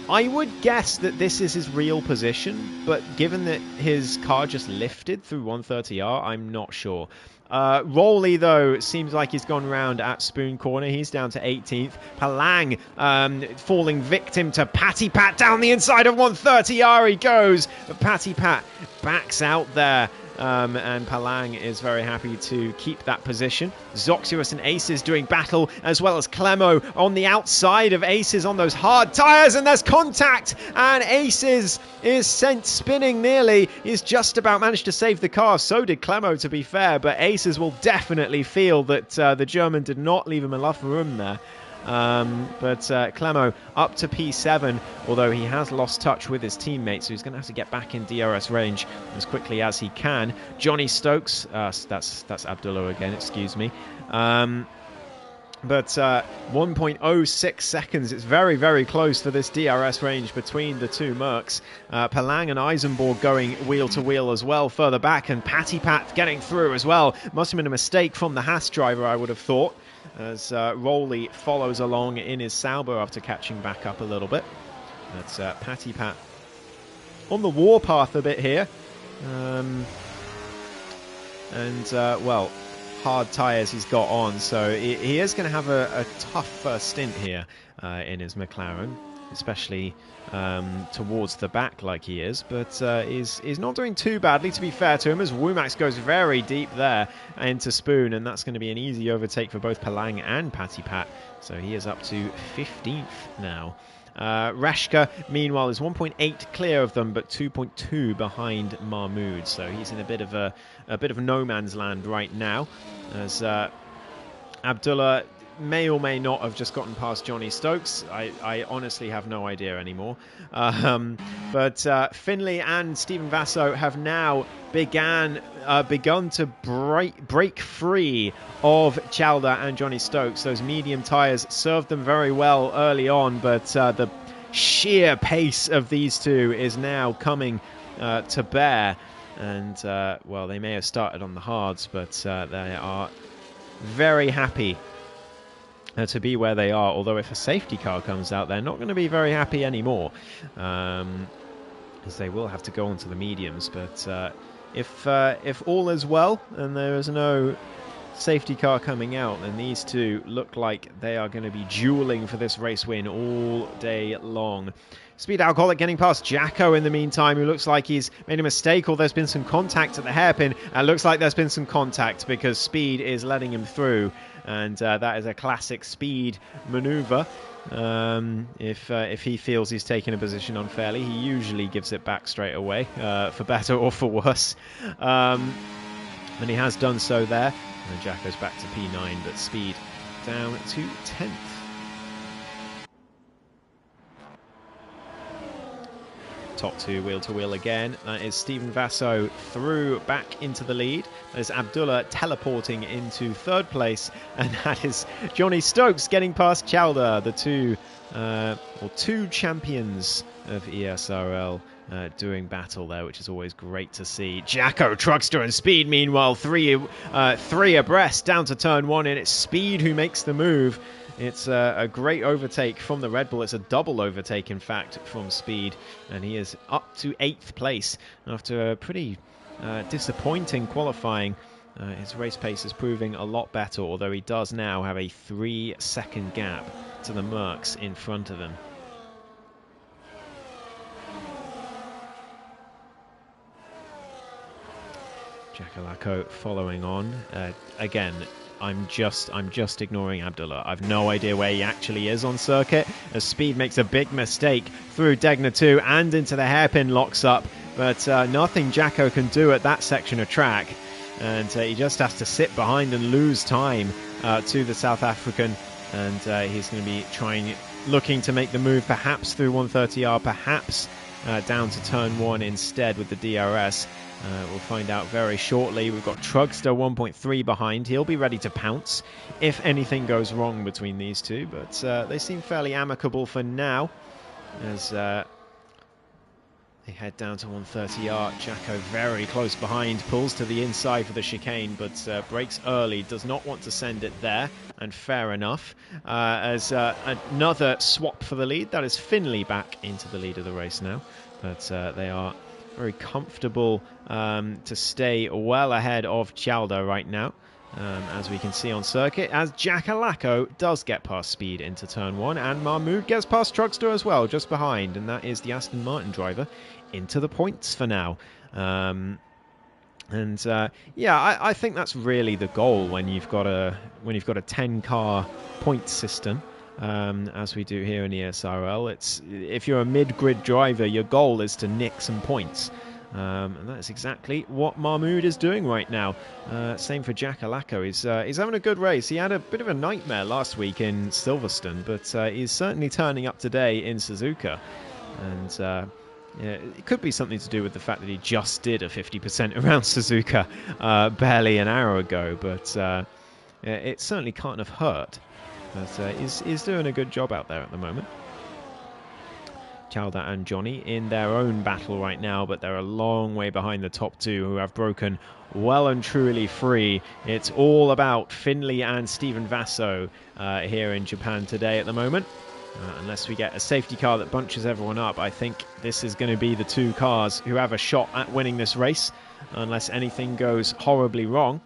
I would guess that this is his real position, but given that his car just lifted through 130R, I'm not sure. Rowley, though, seems like he's gone round at Spoon Corner. He's down to 18th. Palang falling victim to Patty Pat down the inside of 130R he goes. But Patty Pat backs out there. And Palang is very happy to keep that position. Zoxius and Aces doing battle, as well as Clemo on the outside of Aces on those hard tyres, and there's contact, and Aces is sent spinning nearly. He's just about managed to save the car. So did Clemo, to be fair, but Aces will definitely feel that the German did not leave him enough room there. But Clemo up to P7, although he has lost touch with his teammates, so he's going to have to get back in DRS range as quickly as he can. Johnny Stokes, that's Abdullah again, excuse me. But 1.06 seconds, it's very, very close for this DRS range between the two Mercs. Palang and Eisenborg going wheel to wheel as well further back, and Patty Pat getting through as well. Must have been a mistake from the Haas driver, I would have thought, as Rowley follows along in his Sauber after catching back up a little bit. That's Patty Pat on the warpath a bit here. Well, hard tyres he's got on, so he is going to have a tough first stint here in his McLaren, especially towards the back like he is, but he's not doing too badly, to be fair to him, as Womax goes very deep there into Spoon, and that's going to be an easy overtake for both Palang and Patty Pat, so he is up to 15th now. Rashka, meanwhile, is 1.8 clear of them, but 2.2 behind Mahmood. So he's in a bit of no man's land right now, as Abdullah may or may not have just gotten past Johnny Stokes. I honestly have no idea anymore. But Finley and Stephen Vasso have now begun to break free of Chalder and Johnny Stokes. Those medium tyres served them very well early on, but the sheer pace of these two is now coming to bear. And, well, they may have started on the hards, but they are very happy to be where they are. Although if a safety car comes out, they're not going to be very happy anymore, as they will have to go onto the mediums. But if all is well and there is no safety car coming out, then these two look like they are going to be dueling for this race win all day long. Speed Alcoholic getting past Jacko in the meantime, who looks like he's made a mistake, or there's been some contact at the hairpin. And looks like there's been some contact because Speed is letting him through. And that is a classic Speed maneuver. If he feels he's taken a position unfairly, he usually gives it back straight away, for better or for worse. And he has done so there. And Jacko's back to P9, but Speed down to 10th. Top two wheel-to-wheel again. That is Stephen Vasso through back into the lead. That is Abdullah teleporting into third place. And that is Johnny Stokes getting past Chowder, the two champions of ESRL doing battle there, which is always great to see. Jacko, Truckster and Speed, meanwhile, three abreast down to turn one, and it's Speed who makes the move. It's a great overtake from the Red Bull. It's a double overtake, in fact, from Speed. And he is up to 8th place after a pretty disappointing qualifying. His race pace is proving a lot better, although he does now have a 3-second gap to the Mercs in front of him. Jakalako following on. Again, I'm just ignoring Abdullah. I've no idea where he actually is on circuit, as Speed makes a big mistake through Degna 2 and into the hairpin locks up, but nothing Jacko can do at that section of track, and he just has to sit behind and lose time to the South African, and he's going to be looking to make the move perhaps through 130R, perhaps down to turn 1 instead with the DRS. We'll find out very shortly. We've got Trugster 1.3 behind. He'll be ready to pounce if anything goes wrong between these two, but they seem fairly amicable for now as they head down to 130R. Jacko very close behind, pulls to the inside for the chicane, but brakes early, does not want to send it there, and fair enough. As another swap for the lead, that is Finley back into the lead of the race now, but they are very comfortable to stay well ahead of Chalda right now, as we can see on circuit, as Jakalako does get past Speed into turn 1, and Mahmood gets past Truckster as well, just behind, and that is the Aston Martin driver into the points for now. Yeah, I think that's really the goal when you've got a 10-car point system. As we do here in ESRL, if you're a mid-grid driver, your goal is to nick some points, and that's exactly what Mahmood is doing right now. Same for Jakalako. He's having a good race. He had a bit of a nightmare last week in Silverstone, but he's certainly turning up today in Suzuka, and yeah, it could be something to do with the fact that he just did a 50% around Suzuka barely an hour ago, but it certainly can't have hurt. But he's doing a good job out there at the moment. Chalda and Johnny in their own battle right now, but they're a long way behind the top two, who have broken well and truly free. It's all about Finley and Stephen Vasso here in Japan today at the moment. Unless we get a safety car that bunches everyone up, I think this is going to be the two cars who have a shot at winning this race, unless anything goes horribly wrong.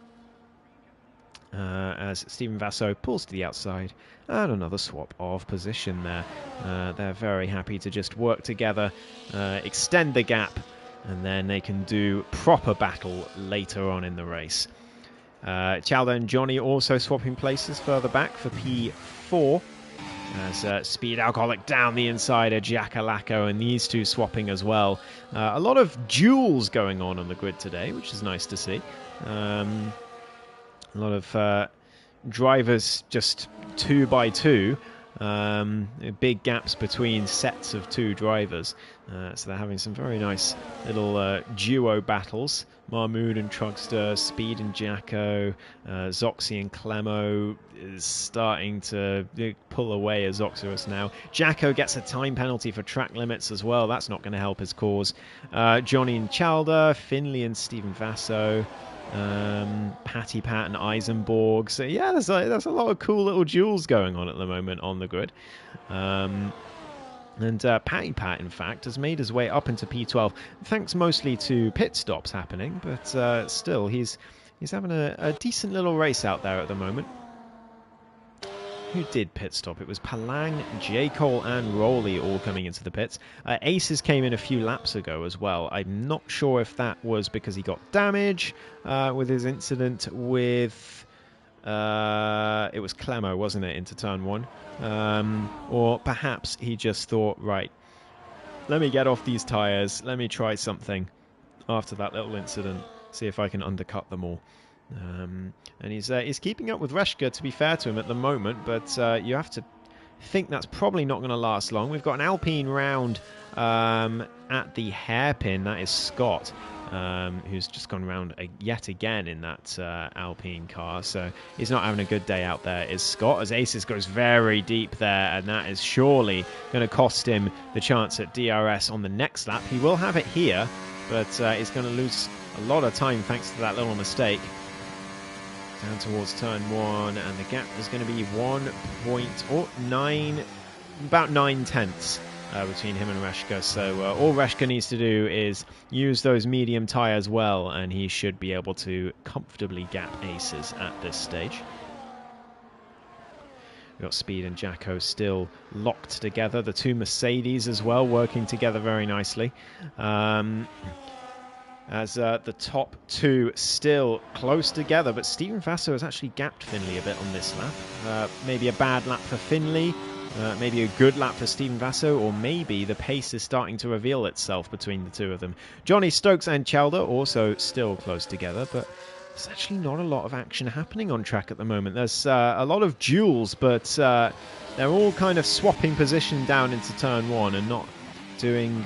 As Stephen Vasso pulls to the outside, and another swap of position there. They're very happy to just work together, extend the gap, and then they can do proper battle later on in the race. Chalda and Johnny also swapping places further back for P4, as Speed Alcoholic down the inside of Jakalako, and these two swapping as well. A lot of duels going on the grid today, which is nice to see. A lot of drivers just 2 by 2, Big gaps between sets of two drivers. So they're having some very nice little duo battles. Mahmood and Trugster, Speed and Jacko, Zoxy and Clemo is starting to pull away as Zoxerus now. Jacko gets a time penalty for track limits as well. That's not going to help his cause. Johnny and Chalder, Finley and Stephen Vasso, Patty Pat and Eisenborg. So yeah, there's a lot of cool little duels going on at the moment on the grid. And Patty Pat, in fact, has made his way up into P12, thanks mostly to pit stops happening, but still, he's having a decent little race out there at the moment. Who did pit stop? It was Palang, J. Cole, and Rowley all coming into the pits. Aces came in a few laps ago as well. I'm not sure if that was because he got damage with his incident with... it was Clemo, wasn't it, into turn 1? Or perhaps he just thought, right, let me get off these tyres, let me try something after that little incident, see if I can undercut them all. And he's keeping up with Reshka, to be fair to him, at the moment, but you have to think that's probably not going to last long. We've got an Alpine round at the hairpin. That is Scott, who's just gone round yet again in that Alpine car. So he's not having a good day out there, is Scott, as Aces goes very deep there, and that is surely going to cost him the chance at DRS on the next lap. He will have it here, but he's going to lose a lot of time thanks to that little mistake. Down towards turn 1, and the gap is going to be 1.9, about 9 tenths between him and Reshka. So all Reshka needs to do is use those medium tyres well, and he should be able to comfortably gap Aces at this stage. We've got Speed and Jacko still locked together. The two Mercedes as well working together very nicely. As the top two still close together, but Stephen Vasso has actually gapped Finley a bit on this lap. Maybe a bad lap for Finley, maybe a good lap for Stephen Vasso, or maybe the pace is starting to reveal itself between the two of them. Johnny Stokes and Chalder also still close together, but there's actually not a lot of action happening on track at the moment. There's a lot of duels, but they're all kind of swapping position down into turn 1 and not doing...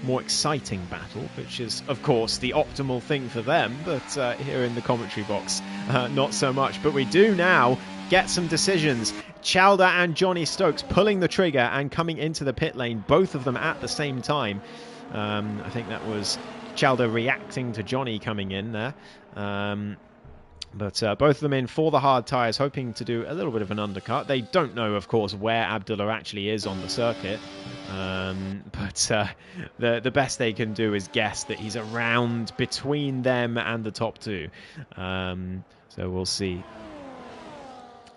more exciting battle, which is of course the optimal thing for them, but here in the commentary box not so much. But we do now get some decisions. Chalder and Johnny Stokes pulling the trigger and coming into the pit lane, both of them at the same time. I think that was Chalder reacting to Johnny coming in there. But both of them in for the hard tyres, hoping to do a little bit of an undercut. They don't know, of course, where Abdullah actually is on the circuit. But the best they can do is guess that he's around between them and the top two. So we'll see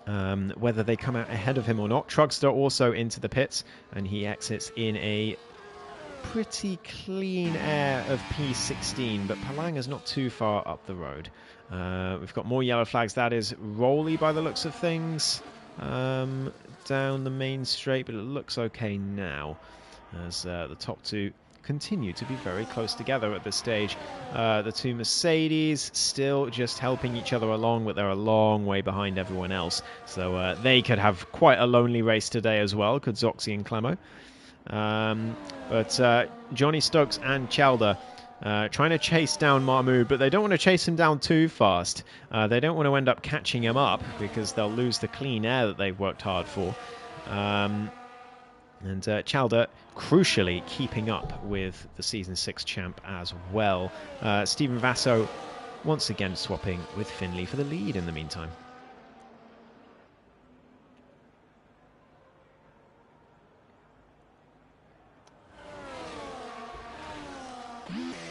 whether they come out ahead of him or not. Trugster also into the pits, and he exits in a pretty clean air of P16, but Palang is not too far up the road. We've got more yellow flags. That is Rowley by the looks of things, down the main straight, but it looks okay now as the top two continue to be very close together at this stage. The two Mercedes still just helping each other along, but they're a long way behind everyone else, so they could have quite a lonely race today as well, could Zoxy and Clemo. But Johnny Stokes and Chalder trying to chase down Mahmood, but they don't want to chase him down too fast. They don't want to end up catching him up because they'll lose the clean air that they've worked hard for. And Chalder crucially keeping up with the Season 6 champ as well. Stephen Vasso once again swapping with Finley for the lead in the meantime.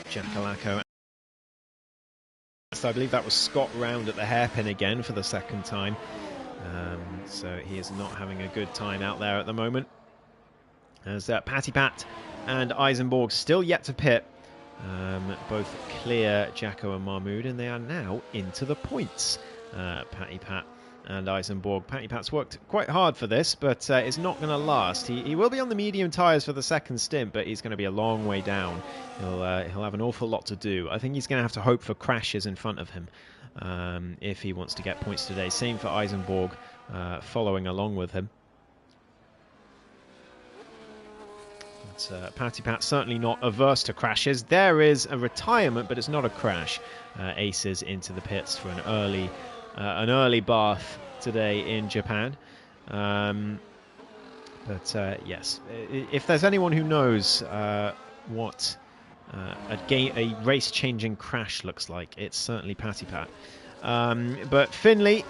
Jackalacco. So I believe that was Scott round at the hairpin again for the second time. So he is not having a good time out there at the moment. As Patty Pat and Eisenborg still yet to pit. Both clear Jacko and Mahmood, and they are now into the points. Patty Pat and Eisenborg. Patty Pat's worked quite hard for this, but it's not going to last. He will be on the medium tyres for the second stint, but he's going to be a long way down. He'll have an awful lot to do. I think he's going to have to hope for crashes in front of him if he wants to get points today. Same for Eisenborg following along with him. But Patty Pat certainly not averse to crashes. There is a retirement, but it's not a crash. Aces into the pits for an early bath today in Japan. Yes, if there's anyone who knows what a race-changing crash looks like, it's certainly Patty Pat. But Finley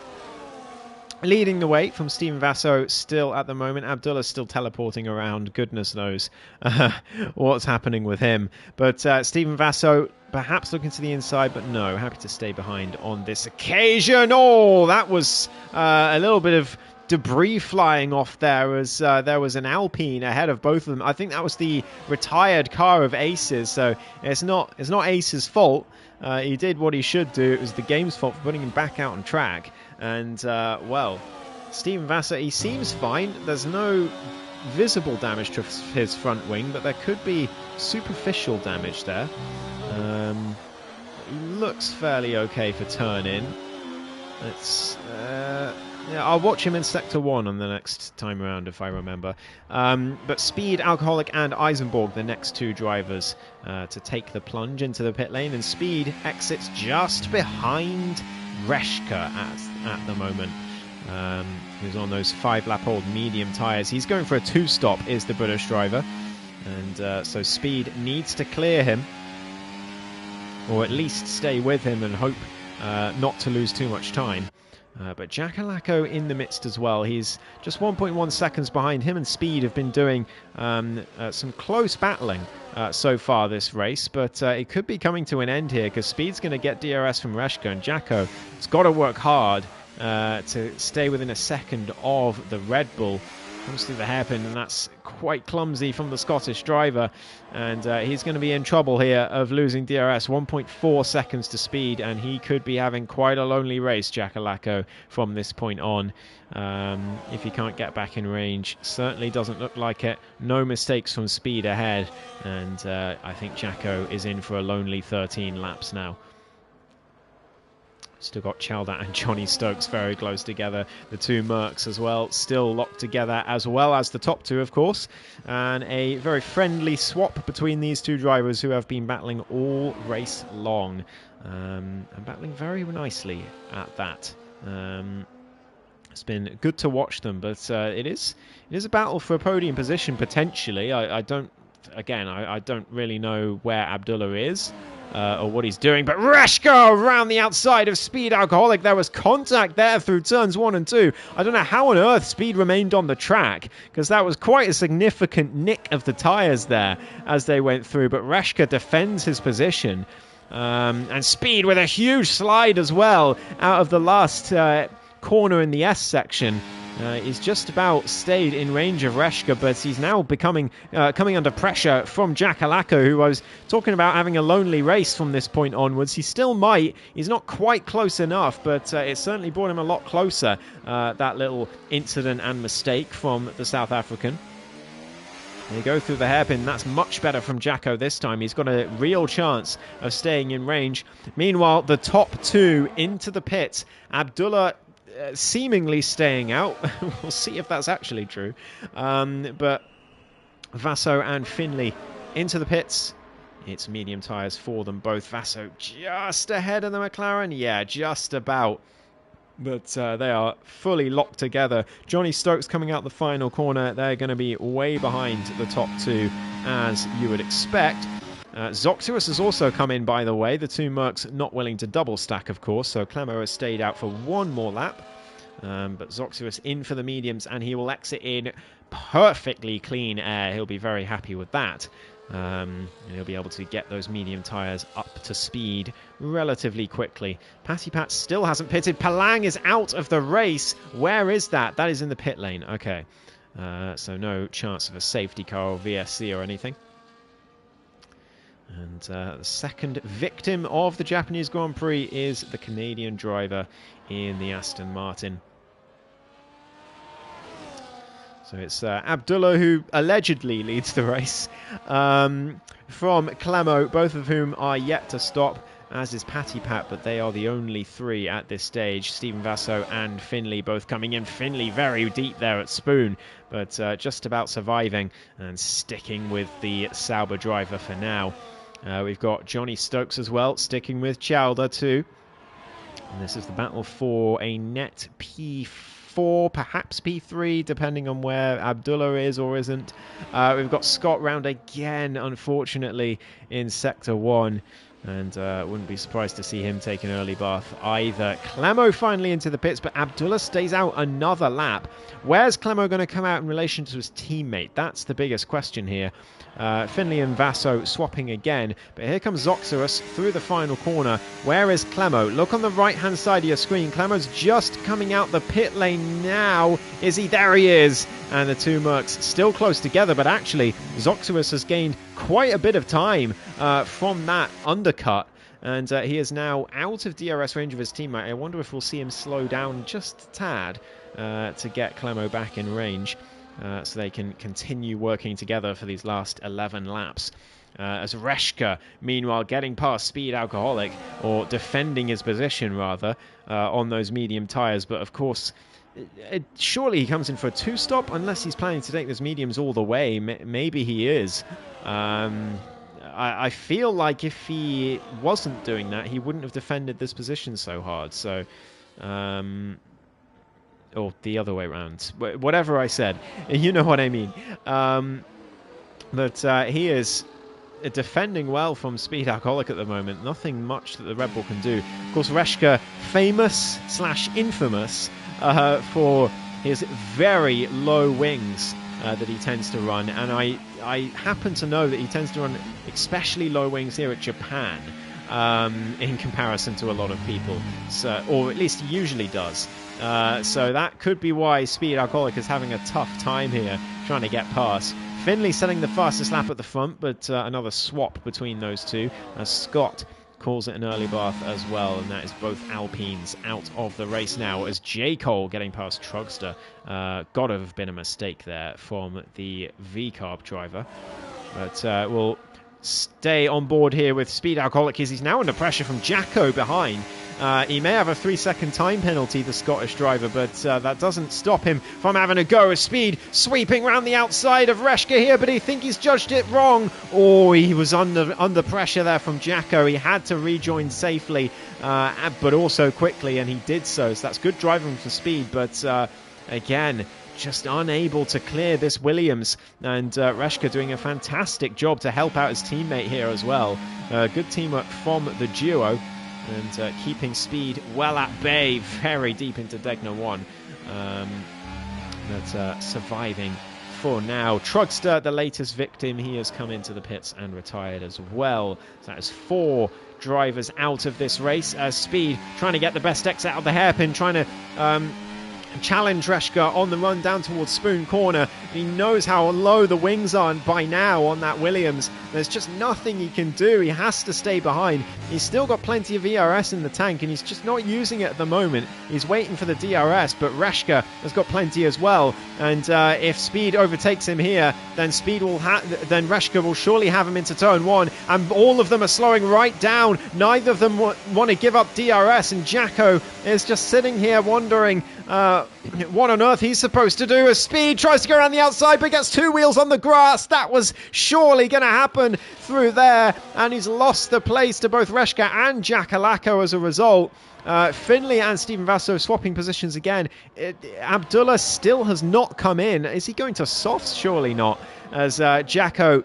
leading the way from Steven Vasso still at the moment. Abdullah's still teleporting around. Goodness knows what's happening with him. But Steven Vasso perhaps looking to the inside, but no, happy to stay behind on this occasion. Oh, that was a little bit of debris flying off there as there was an Alpine ahead of both of them. I think that was the retired car of Ace's, so it's not Ace's fault. He did what he should do. It was the game's fault for putting him back out on track. And, well, Steven Vassar, he seems fine. There's no visible damage to his front wing, but there could be superficial damage there. He looks fairly okay for turn-in. Yeah, I'll watch him in Sector 1 on the next time around, if I remember. But Speed, Alcoholic, and Eisenborg, the next two drivers to take the plunge into the pit lane. And Speed exits just behind Reshka at the moment, who's on those 5-lap-old medium tyres. He's going for a 2-stop, is the British driver. And so Speed needs to clear him, or at least stay with him and hope not to lose too much time. But Jakalako in the midst as well. He's just 1.1 seconds behind. Him and Speed have been doing some close battling so far this race, but it could be coming to an end here because Speed's going to get DRS from Reshka, and Jacko has got to work hard to stay within a second of the Red Bull. Comes through the hairpin, and that's quite clumsy from the Scottish driver, and he's going to be in trouble here of losing DRS. 1.4 seconds to Speed, and he could be having quite a lonely race, Jakalako, from this point on. If he can't get back in range, certainly doesn't look like it. No mistakes from Speed ahead, and I think Jacko is in for a lonely 13 laps now. Still got Chalda and Johnny Stokes very close together. The two Mercs as well, still locked together, as well as the top two, of course. And a very friendly swap between these two drivers who have been battling all race long. And battling very nicely at that. It's been good to watch them, but it is a battle for a podium position, potentially. I don't really know where Abdullah is. Or what he's doing, but Reshka around the outside of Speed Alcoholic. There was contact there through turns 1 and 2. I don't know how on earth Speed remained on the track, because that was quite a significant nick of the tyres there as they went through, but Reshka defends his position. And Speed with a huge slide as well out of the last corner in the S section. He's just about stayed in range of Reshka, but he's now coming under pressure from Jakalako, who I was talking about having a lonely race from this point onwards. He still might. He's not quite close enough, but it certainly brought him a lot closer, that little incident and mistake from the South African. They go through the hairpin. That's much better from Jacko this time. He's got a real chance of staying in range. Meanwhile, the top two into the pit. Abdullah seemingly staying out. We'll see if that's actually true. But Vasso and Finley into the pits. It's medium tyres for them both. Vasso just ahead of the McLaren. Yeah, just about. But they are fully locked together. Johnny Stokes coming out the final corner. They're going to be way behind the top two, as you would expect. Zoxerus has also come in, by the way. The two Mercs not willing to double stack, of course, so Clemo has stayed out for one more lap. But Zoxerus in for the mediums, and he will exit in perfectly clean air. He'll be very happy with that. And he'll be able to get those medium tyres up to speed relatively quickly. Patty Pat still hasn't pitted. Palang is out of the race. Where is that? That is in the pit lane. Okay. So no chance of a safety car or VSC or anything. And the second victim of the Japanese Grand Prix is the Canadian driver in the Aston Martin. So it's Abdullah who allegedly leads the race from Clemo, both of whom are yet to stop. as is Patty Pat, but they are the only three at this stage. Stephen Vasso and Finley both coming in. Finley very deep there at Spoon, but just about surviving and sticking with the Sauber driver for now. We've got Johnny Stokes as well, sticking with Chowder too. And this is the battle for a net P4, perhaps P3, depending on where Abdullah is or isn't. We've got Scott round again, unfortunately, in Sector 1. And wouldn't be surprised to see him take an early bath either. Clemo finally into the pits, but Abdullah stays out another lap. Where's Clemo going to come out in relation to his teammate? That's the biggest question here. Finley and Vasso swapping again, but here comes Zoxerus through the final corner. Where is Clemo? Look on the right-hand side of your screen. Clemo's just coming out the pit lane now. Is he? There he is. And the two Mercs still close together, but actually Zoxerus has gained quite a bit of time from that undercut. And he is now out of DRS range of his teammate. I wonder if we'll see him slow down just a tad to get Clemo back in range. So they can continue working together for these last 11 laps. As Reshka, meanwhile, getting past Speed Alcoholic, or defending his position, rather, on those medium tyres. But, of course, surely he comes in for a two-stop, unless he's planning to take those mediums all the way. Maybe he is. I feel like if he wasn't doing that, he wouldn't have defended this position so hard. So... or the other way around. Whatever I said, you know what I mean. But he is defending well from Speed Alcoholic at the moment. Nothing much that the Red Bull can do. Of course, Reshka, famous / infamous for his very low wings that he tends to run. And I happen to know that he tends to run especially low wings here at Japan. In comparison to a lot of people, so, or at least he usually does. So that could be why Speed Alcoholic is having a tough time here, trying to get past. Finley setting the fastest lap at the front, but another swap between those two, as Scott calls it an early bath as well, and that is both Alpines out of the race now, as J. Cole getting past Trugster. Gotta have been a mistake there from the V-Carb driver, but we'll stay on board here with Speed Alcoholic as he's now under pressure from Jacko behind. He may have a 3-second time penalty, the Scottish driver, but that doesn't stop him from having a go as Speed sweeping around the outside of Reshka here, but I think he's judged it wrong. Oh, he was under pressure there from Jacko. He had to rejoin safely, but also quickly, and he did so. So that's good driving for Speed, but again, just unable to clear this Williams, and Reshka doing a fantastic job to help out his teammate here as well. Good teamwork from the duo, and keeping Speed well at bay, very deep into Degna 1. But surviving for now. Trugster, the latest victim, he has come into the pits and retired as well. So that is 4 drivers out of this race, as Speed trying to get the best exit out of the hairpin, trying to challenge Reshka on the run down towards Spoon Corner. He knows how low the wings are by now on that Williams. There's just nothing he can do. He has to stay behind. He's still got plenty of ERS in the tank, and he's just not using it at the moment. He's waiting for the DRS, but Reshka has got plenty as well. And if Speed overtakes him here, then then Reshka will surely have him into turn 1, and all of them are slowing right down. Neither of them want to give up DRS, and Jacko is just sitting here wondering what on earth he's supposed to do, as Speed tries to go around the outside but gets 2 wheels on the grass. That was surely going to happen through there, and he's lost the place to both Reshka and Jackalako as a result. Finley and Stephen Vasso swapping positions again. Abdullah still has not come in. Is he going to softs? Surely not, as Jacko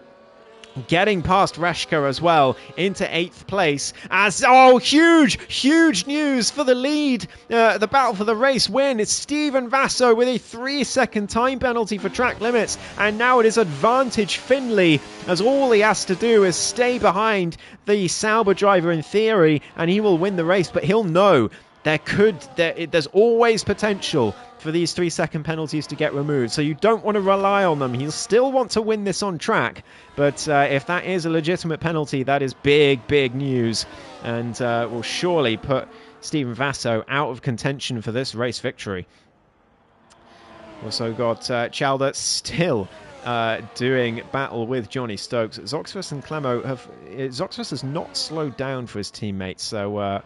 getting past Reshka as well into 8th place, as huge news for the lead, the battle for the race win. It's Stephen Vasso with a 3-second time penalty for track limits, and now it is advantage Finley, as all he has to do is stay behind the Sauber driver in theory, and he will win the race. But he'll know there's always potential for these 3-second penalties to get removed, so you don't want to rely on them. He'll still want to win this on track, but if that is a legitimate penalty, that is big news, and will surely put Stephen Vasso out of contention for this race victory. Also got Chalder still doing battle with Johnny Stokes. Zoxfus and Clemo Zoxfus has not slowed down for his teammates, so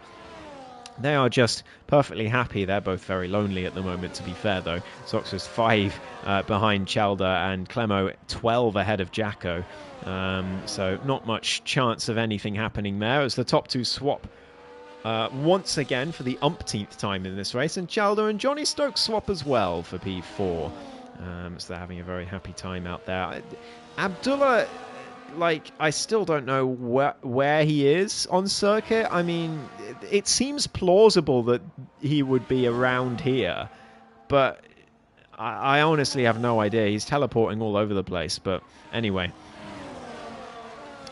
they are just perfectly happy. They're both very lonely at the moment, to be fair, though. Zoxfus 5 behind Chalda and Clemo 12 ahead of Jacko. So not much chance of anything happening there as the top two swap once again for the umpteenth time in this race. And Chalda and Johnny Stokes swap as well for P4. So they're having a very happy time out there. Abdullah, like, I still don't know where he is on circuit. I mean, it seems plausible that he would be around here, but I honestly have no idea. He's teleporting all over the place, but anyway.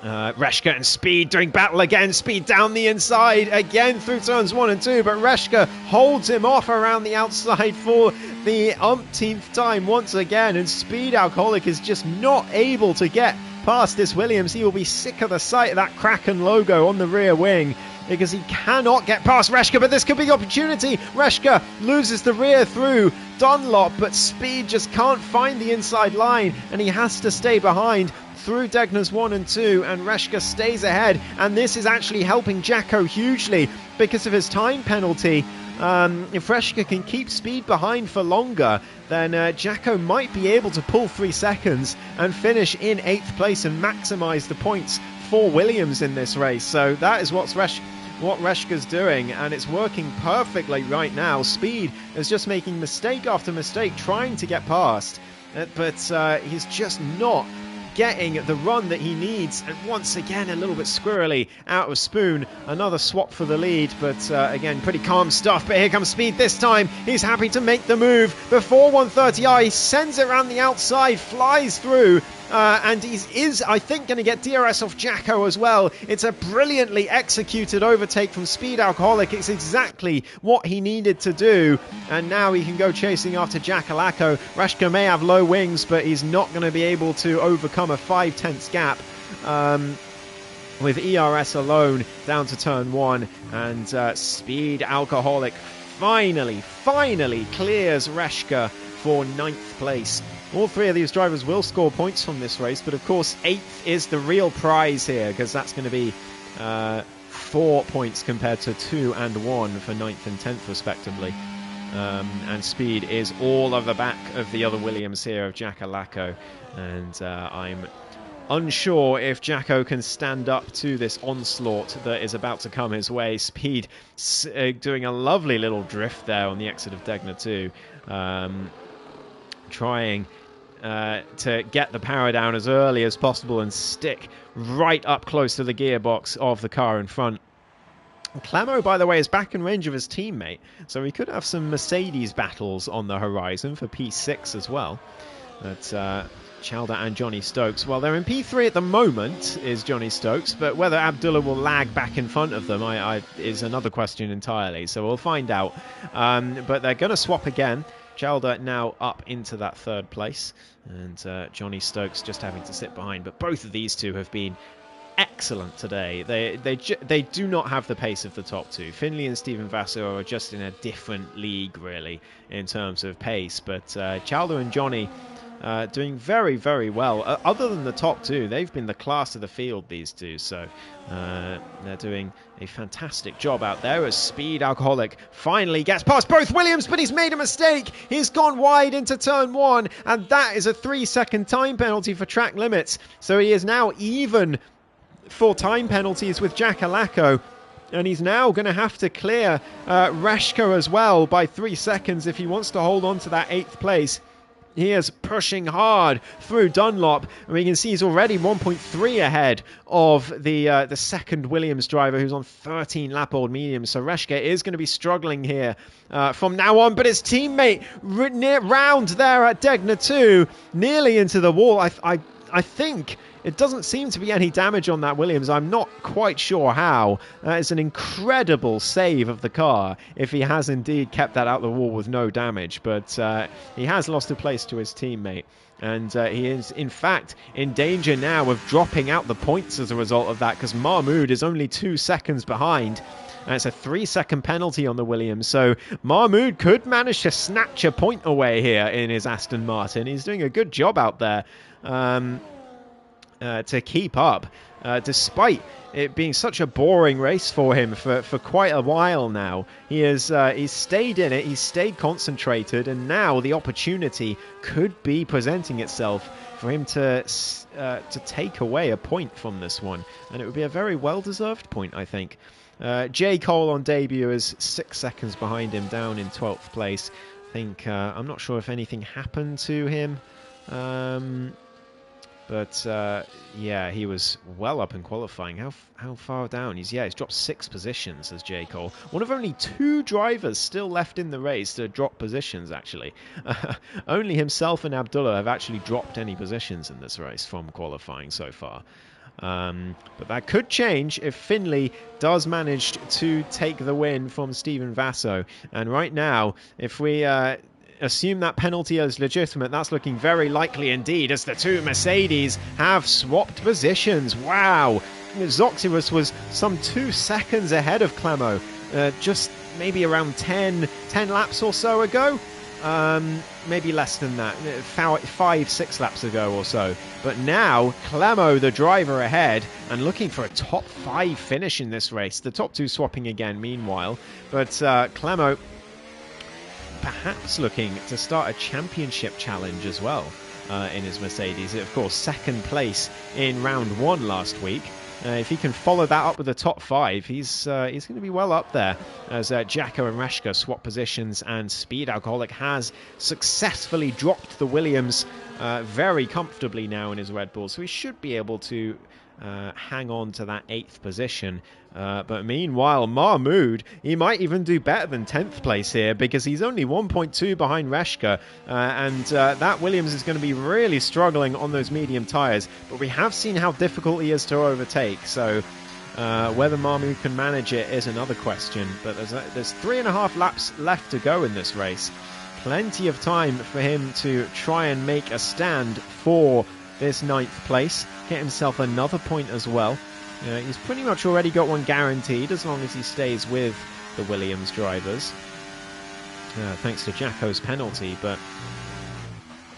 Reshka and Speed doing battle again. Speed down the inside again through turns 1 and 2, but Reshka holds him off around the outside for the umpteenth time once again, and Speed Alcoholic is just not able to get past this Williams. He will be sick of the sight of that Kraken logo on the rear wing because he cannot get past Reshka, but this could be the opportunity. Reshka loses the rear through Dunlop, but Speed just can't find the inside line, and he has to stay behind through Degner's 1 and 2, and Reshka stays ahead, and this is actually helping Jacko hugely because of his time penalty. If Reshka can keep Speed behind for longer, then Jacko might be able to pull 3 seconds and finish in 8th place and maximise the points for Williams in this race. So that is what Reshka's doing, and it's working perfectly right now. Speed is just making mistake after mistake trying to get past, but he's just not getting the run that he needs. And once again, a little bit squirrely out of Spoon. Another swap for the lead, but again, pretty calm stuff. But here comes Speed this time. He's happy to make the move before 130i. He sends it around the outside, flies through, and he is, I think, going to get DRS off Jacko as well. It's a brilliantly executed overtake from Speed Alcoholic. It's exactly what he needed to do, and now he can go chasing after Jackalacko. Reshka may have low wings, but he's not going to be able to overcome a 5/10 gap with ERS alone down to turn 1, and Speed Alcoholic finally clears Reshka for 9th place. All 3 of these drivers will score points from this race, but of course 8th is the real prize here, because that's going to be 4 points compared to 2 and 1 for 9th and 10th respectively. And Speed is all of the back of the other Williams here of Jackalacko, and I'm unsure if Jacko can stand up to this onslaught that is about to come his way. Speed doing a lovely little drift there on the exit of Degner 2, trying to get the power down as early as possible and stick right up close to the gearbox of the car in front. Clemo, by the way, is back in range of his teammate, so we could have some Mercedes battles on the horizon for P6 as well. But Chalda and Johnny Stokes, well, they're in P3 at the moment, is Johnny Stokes, but whether Abdullah will lag back in front of them is another question entirely, so we'll find out. But they're going to swap again. Chalda now up into that 3rd place, and Johnny Stokes just having to sit behind. But both of these two have been excellent today. They do not have the pace of the top 2. Finley and Stephen Vassar are just in a different league, really, in terms of pace. But Chalda and Johnny doing very, very well. Other than the top 2, they've been the class of the field, these two. So they're doing a fantastic job out there as Speed Alcoholic finally gets past both Williams, but he's made a mistake. He's gone wide into turn 1, and that is a 3-second time penalty for track limits. So he is now even for time penalties with Jackalacko, and he's now going to have to clear Reshka as well by 3 seconds if he wants to hold on to that 8th place. He is pushing hard through Dunlop, and we can see he's already 1.3 ahead of the second Williams driver, who's on 13 lap-old mediums. So Reshka is going to be struggling here from now on, but his teammate round there at Degner 2, nearly into the wall. I think it doesn't seem to be any damage on that Williams. I'm not quite sure how. It's an incredible save of the car if he has indeed kept that out the wall with no damage. But he has lost a place to his teammate. And he is, in fact, in danger now of dropping out the points as a result of that, because Mahmoud is only 2 seconds behind. And it's a 3-second penalty on the Williams. So Mahmoud could manage to snatch a point away here in his Aston Martin. He's doing a good job out there to keep up, despite it being such a boring race for him for quite a while now. He's stayed in it, he's stayed concentrated, and now the opportunity could be presenting itself for him to take away a point from this one, and it would be a very well-deserved point, I think. J. Cole on debut is 6 seconds behind him, down in 12th place. I think I'm not sure if anything happened to him. But yeah, he was well up in qualifying. How far down? He's dropped 6 positions as J. Cole. One of only 2 drivers still left in the race to drop positions, actually. Only himself and Abdullah have actually dropped any positions in this race from qualifying so far. But that could change if Finley does manage to take the win from Steven Vasso. And right now, if we assume that penalty is legitimate, that's looking very likely indeed, as the 2 Mercedes have swapped positions. Wow! Zoxirus was some 2 seconds ahead of Clemo, just maybe around 10 laps or so ago. Maybe less than that, 5-6 laps ago or so. But now, Clemo, the driver, ahead and looking for a top 5 finish in this race. The top 2 swapping again meanwhile. But Clemo perhaps looking to start a championship challenge as well in his Mercedes. Of course, 2nd place in round 1 last week. If he can follow that up with the top 5, he's going to be well up there, as Jacko and Reshka swap positions, and Speed Alcoholic has successfully dropped the Williams very comfortably now in his Red Bull, so he should be able to hang on to that 8th position. But meanwhile, Mahmoud, he might even do better than 10th place here, because he's only 1.2 behind Reshka, and that Williams is going to be really struggling on those medium tyres. But we have seen how difficult he is to overtake, so whether Mahmoud can manage it is another question. But there's 3.5 laps left to go in this race. Plenty of time for him to try and make a stand for this 9th place, get himself another point as well. He's pretty much already got one guaranteed as long as he stays with the Williams drivers, thanks to Jacko's penalty. But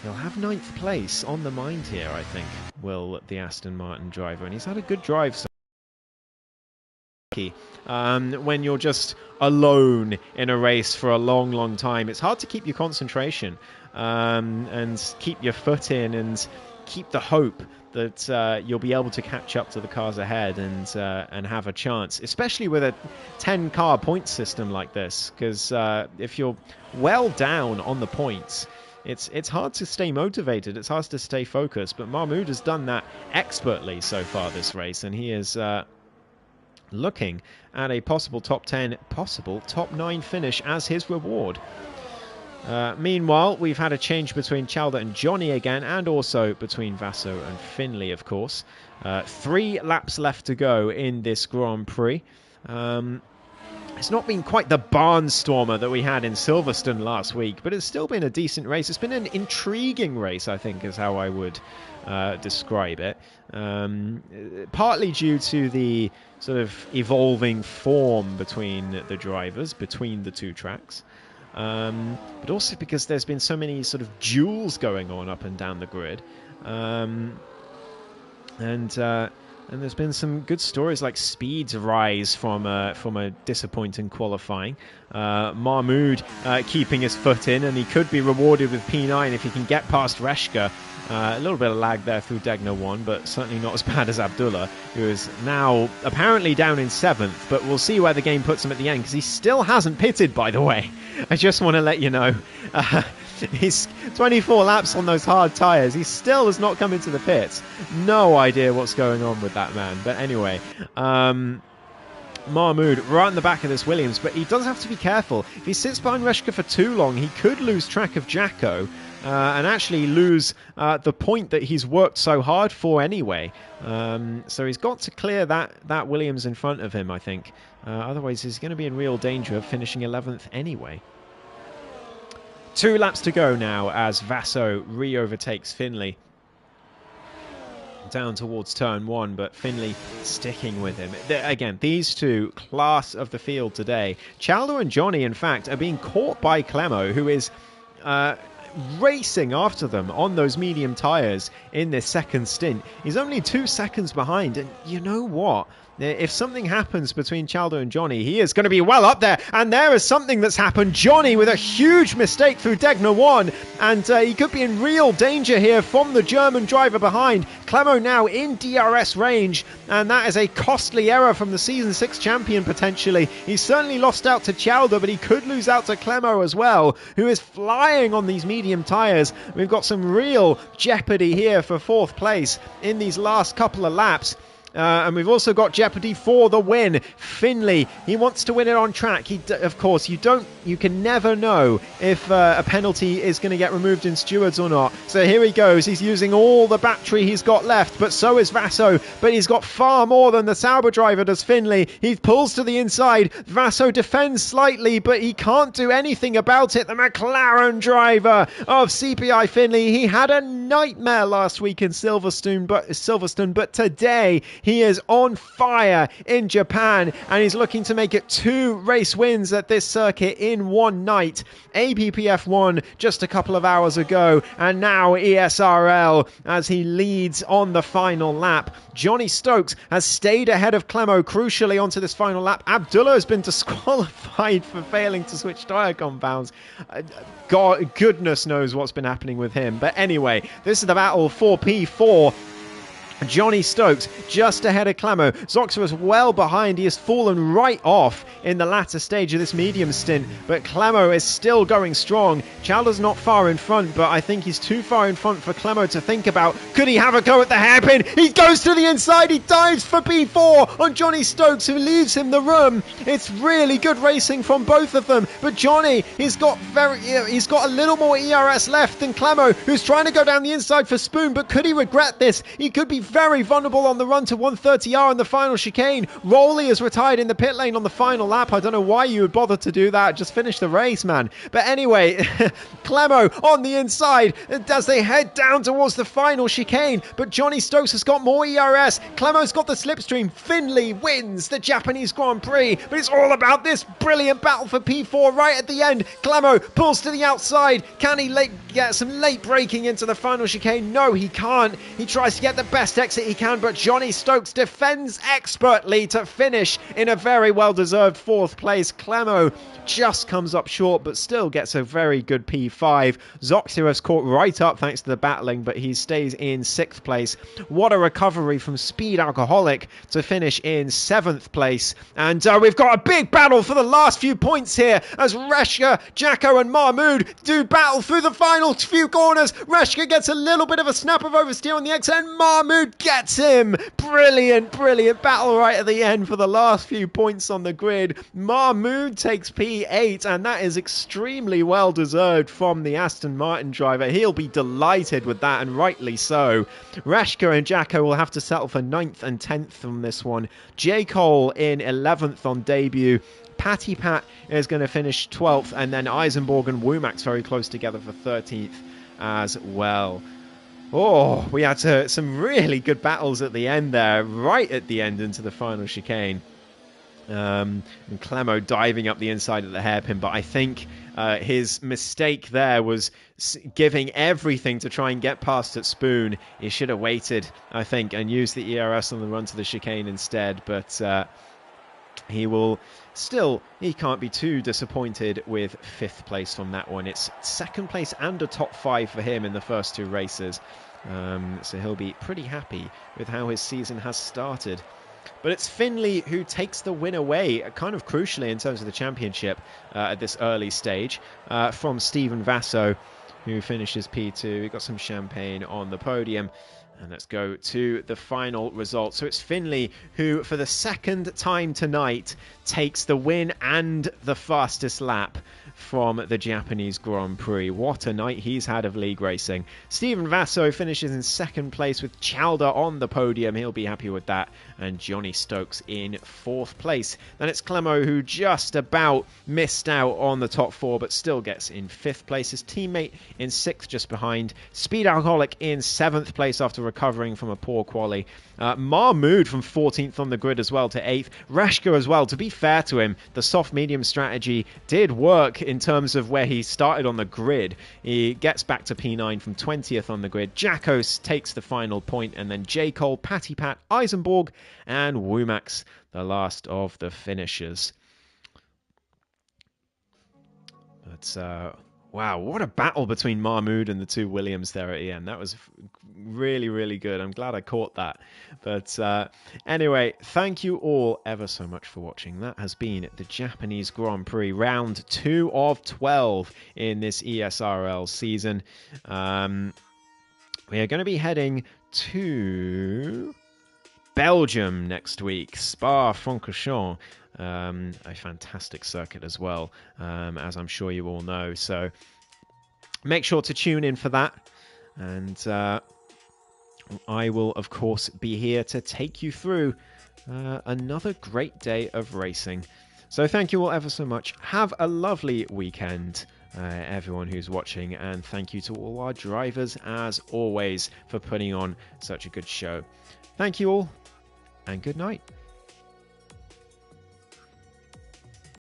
he'll have 9th place on the mind here, I think, will the Aston Martin driver, and he's had a good drive so when you're just alone in a race for a long time, it's hard to keep your concentration and keep your foot in and keep the hope that you'll be able to catch up to the cars ahead and have a chance, especially with a 10-car point system like this, because if you're well down on the points, it's hard to stay motivated, it's hard to stay focused. But Mahmoud has done that expertly so far this race, and he is looking at a possible top 10, possible top 9 finish as his reward. Meanwhile, we've had a change between Chalder and Johnny again, and also between Vasso and Finley, of course. 3 laps left to go in this Grand Prix. It's not been quite the barnstormer that we had in Silverstone last week, but it's still been a decent race. It's been an intriguing race, I think, is how I would describe it. Partly due to the sort of evolving form between the drivers, between the 2 tracks. But also because there's been so many sort of duels going on up and down the grid. And there's been some good stories like Speed's rise from a disappointing qualifying. Mahmoud keeping his foot in, and he could be rewarded with P9 if he can get past Reshka. A little bit of lag there through Degner 1, but certainly not as bad as Abdullah, who is now apparently down in 7th. But we'll see where the game puts him at the end, because he still hasn't pitted, by the way. I just want to let you know. He's 24 laps on those hard tyres. He still has not come into the pits. No idea what's going on with that man. But anyway, Mahmoud right in the back of this Williams, but he does have to be careful. If he sits behind Reshka for too long, he could lose track of Jacko and actually lose the point that he's worked so hard for anyway. So he's got to clear that Williams in front of him, I think. Otherwise, he's going to be in real danger of finishing 11th anyway. 2 laps to go now as Vasso re-overtakes Finley. down towards turn 1, but Finley sticking with him. Again, these two, class of the field today. Chaldo and Johnny, in fact, are being caught by Clemo, who is racing after them on those medium tyres in this second stint. He's only 2 seconds behind, and you know what? If something happens between Chaldo and Johnny, he is going to be well up there. And there is something that's happened. Johnny with a huge mistake through Degner 1. And he could be in real danger here from the German driver behind. Clemo now in DRS range. And that is a costly error from the Season 6 champion, potentially. He's certainly lost out to Chaldo, but he could lose out to Clemo as well, who is flying on these medium tyres. We've got some real jeopardy here for 4th place in these last couple of laps. And we've also got jeopardy for the win. Finley, he wants to win it on track. Of course, you can never know if a penalty is going to get removed in stewards or not. So here he goes. He's using all the battery he's got left, but so is Vasso. But he's got far more than the Sauber driver does, Finley. He pulls to the inside. Vasso defends slightly, but he can't do anything about it. The McLaren driver of CPI Finley, he had a nightmare last week in Silverstone, but today he is on fire in Japan, and he's looking to make it 2 race wins at this circuit in one night. APPF1 just a couple of hours ago, and now ESRL as he leads on the final lap. Johnny Stokes has stayed ahead of Clemo crucially onto this final lap. Abdullah has been disqualified for failing to switch tyre compounds. God, goodness knows what's been happening with him. But anyway, this is the battle for P4. Johnny Stokes just ahead of Clemo. Zoxer is well behind. He has fallen right off in the latter stage of this medium stint, but Clemo is still going strong. Chalder's not far in front, but I think he's too far in front for Clemo to think about. Could he have a go at the hairpin? He goes to the inside. He dives for P4 on Johnny Stokes, who leaves him the room. It's really good racing from both of them, but Johnny, he's got a little more ERS left than Clemo, who's trying to go down the inside for Spoon, but could he regret this? He could be very vulnerable on the run to 130R in the final chicane. Rowley is retired in the pit lane on the final lap. I don't know why you would bother to do that. Just finish the race, man. But anyway, Clemo on the inside as they head down towards the final chicane. But Johnny Stokes has got more ERS. Clemo's got the slipstream. Finley wins the Japanese Grand Prix. But it's all about this brilliant battle for P4 right at the end. Clemo pulls to the outside. Can he get some late braking into the final chicane? No, he can't. He tries to get the best exit he can, but Johnny Stokes defends expertly to finish in a very well-deserved 4th place. Clemo just comes up short, but still gets a very good P5. Zoxer has caught right up thanks to the battling, but he stays in 6th place. What a recovery from Speed Alcoholic to finish in 7th place. And we've got a big battle for the last few points here as Reshka, Jacko and Mahmood do battle through the final few corners. Reshka gets a little bit of a snap of oversteer on the exit, and Mahmood gets him. Brilliant battle right at the end for the last few points on the grid. Mahmood takes P8, and that is extremely well deserved from the Aston Martin driver. He'll be delighted with that, and rightly so. Reshka and Jacko will have to settle for 9th and 10th from this one. J. Cole in 11th on debut. Patty Pat is going to finish 12th, and then Eisenborg and Womack's very close together for 13th as well. Oh, we had some really good battles at the end there, right at the end into the final chicane. And Clemo diving up the inside of the hairpin, but I think his mistake there was giving everything to try and get past at Spoon. He should have waited, I think, and used the ERS on the run to the chicane instead, but he can't be too disappointed with 5th place from that one. It's 2nd place and a top 5 for him in the first 2 races. So he'll be pretty happy with how his season has started. But it's Finley who takes the win away, kind of crucially in terms of the championship at this early stage, from Stephen Vasso, who finishes P2. He got some champagne on the podium. And let's go to the final result. So it's Finley who, for the 2nd time tonight, takes the win and the fastest lap. from the Japanese Grand Prix. What a night he's had of league racing. Stephen Vasso finishes in second place with Chalder on the podium. He'll be happy with that. And Johnny Stokes in fourth place. Then it's Clemo, who just about missed out on the top four, but still gets in fifth place. His teammate in sixth, just behind. Speed Alcoholic in seventh place after recovering from a poor quali. Mahmood from 14th on the grid as well to 8th. Rashka as well. To be fair to him, the soft-medium strategy did work in terms of where he started on the grid. He gets back to P9 from 20th on the grid. Jackos takes the final point, and then J. Cole, Patty Pat, Eisenborg, and Wumax, the last of the finishers. But wow, what a battle between Mahmood and the two Williams there at the end. That was really, really good. I'm glad I caught that. But anyway, thank you all ever so much for watching. That has been the Japanese Grand Prix, round 2 of 12 in this ESRL season. We are going to be heading to Belgium next week, Spa-Francorchamps. A fantastic circuit as well, as I'm sure you all know. So make sure to tune in for that. And I will, of course, be here to take you through another great day of racing. So thank you all ever so much. Have a lovely weekend, everyone who's watching. And thank you to all our drivers, as always, for putting on such a good show. Thank you all, and good night.